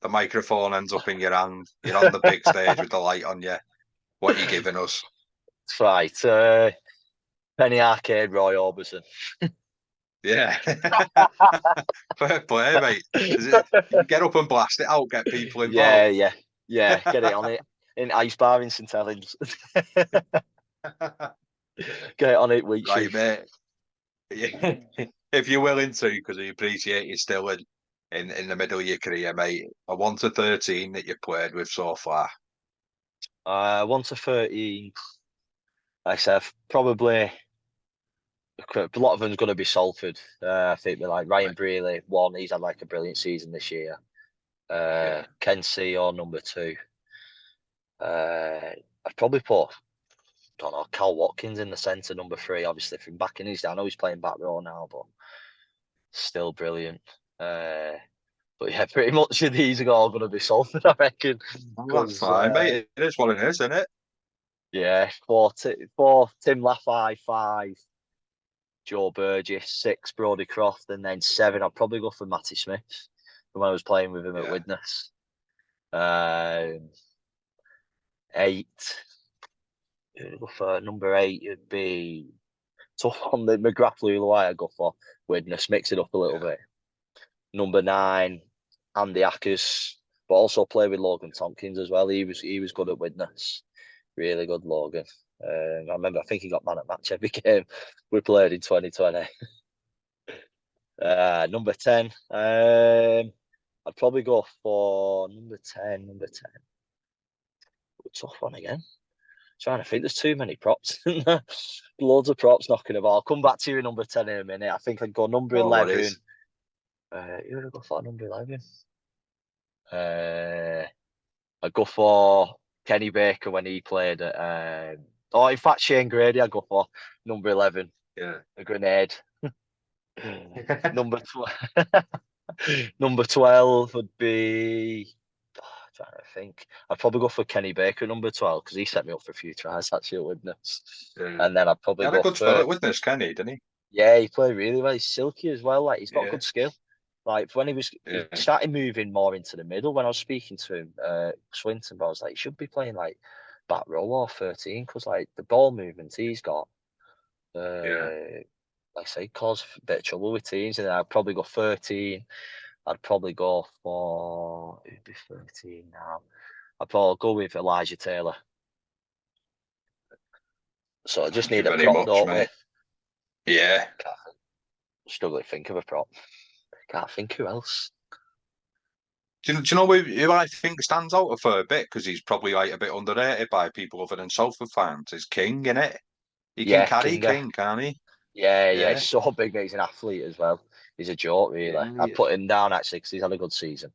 The microphone ends up in your hand. You're on the big stage with the light on you. What are you giving us? That's right. Penny Arcade, Roy Orbison. Yeah. Fair play, mate. Is it, get up and blast it out, get people Yeah, involved. yeah, yeah. Get it on it in Ice Bar in St Helens. Get it on it, week Right, shift. mate. Yeah. If you're willing to, because I appreciate you still in the middle of your career, mate. A 1 to 13 that you played with so far. 1 to 13. Like I said, probably a lot of them's going to be Salford. I think they're like Ryan Right. Brealey, one. He's had like a brilliant season this year. Yeah. Ken Seo, number two. I'd probably put, don't know, Cal Watkins in the centre, number three, obviously from back in his day. I know he's playing back row now, but still brilliant. But yeah, pretty much these are all going to be Salford, I reckon. Oh, that's Because fine, mate. It is what it is, isn't it? yeah, four Tim Laffey, 5 Joe Burgess, 6 Brodie Croft, and then 7 I'd probably go for Matty Smith when I was playing with him at Yeah. Widnes. 8. Go for number 8. It'd be tough on the McGrath Luluai. I go for Widnes, mix it up a little Yeah. bit. Number 9, Andy Ackers, but also play with Logan Tompkins as well. He was good at Widnes, really good Logan. I think he got man at match every game we played in 2020. Number 10, I'd probably go for number 10. Tough one again. Trying to think, there's too many props. Loads of props knocking about. I'll come back to you number 10 in a minute. I think I'd go number Oh, what 11. is? Who would I go for number 11? I'd go for Kenny Baker when he played at. In fact, Shane Grady, I'd go for number 11. Yeah. A grenade. number 12. Number 12 would be. Trying to think. I'd probably go for Kenny Baker, number 12, because he set me up for a few tries actually at Widnes. Yeah. And then I'd He probably had a go good spell for. at Witness, Kenny, didn't he? Yeah, he played really well. He's silky as well. Like he's got Yeah. good skill. Like when he Yeah. started moving more into the middle. When I was speaking to him, Swinton, I was like, he should be playing like back row or 13 because like the ball movements he's got, Yeah. like I say, cause a bit of trouble with teams. And then I'd probably go 13. I'd probably go for who'd be 13 now. I'd probably go with Elijah Taylor. So I just Thank you need a very prop, much, don't we? mate. Yeah. Struggle to think of a prop. Can't think who else. Do you know who I think stands out a fair bit because he's probably like a bit underrated by people other than Salford fans? Is King, innit? He can Yeah, carry Kinger. King, can't he? Yeah, Yeah. he's so big, mate. He's an athlete as well. He's a joke, really. Yeah. I put him down actually because he's had a good season.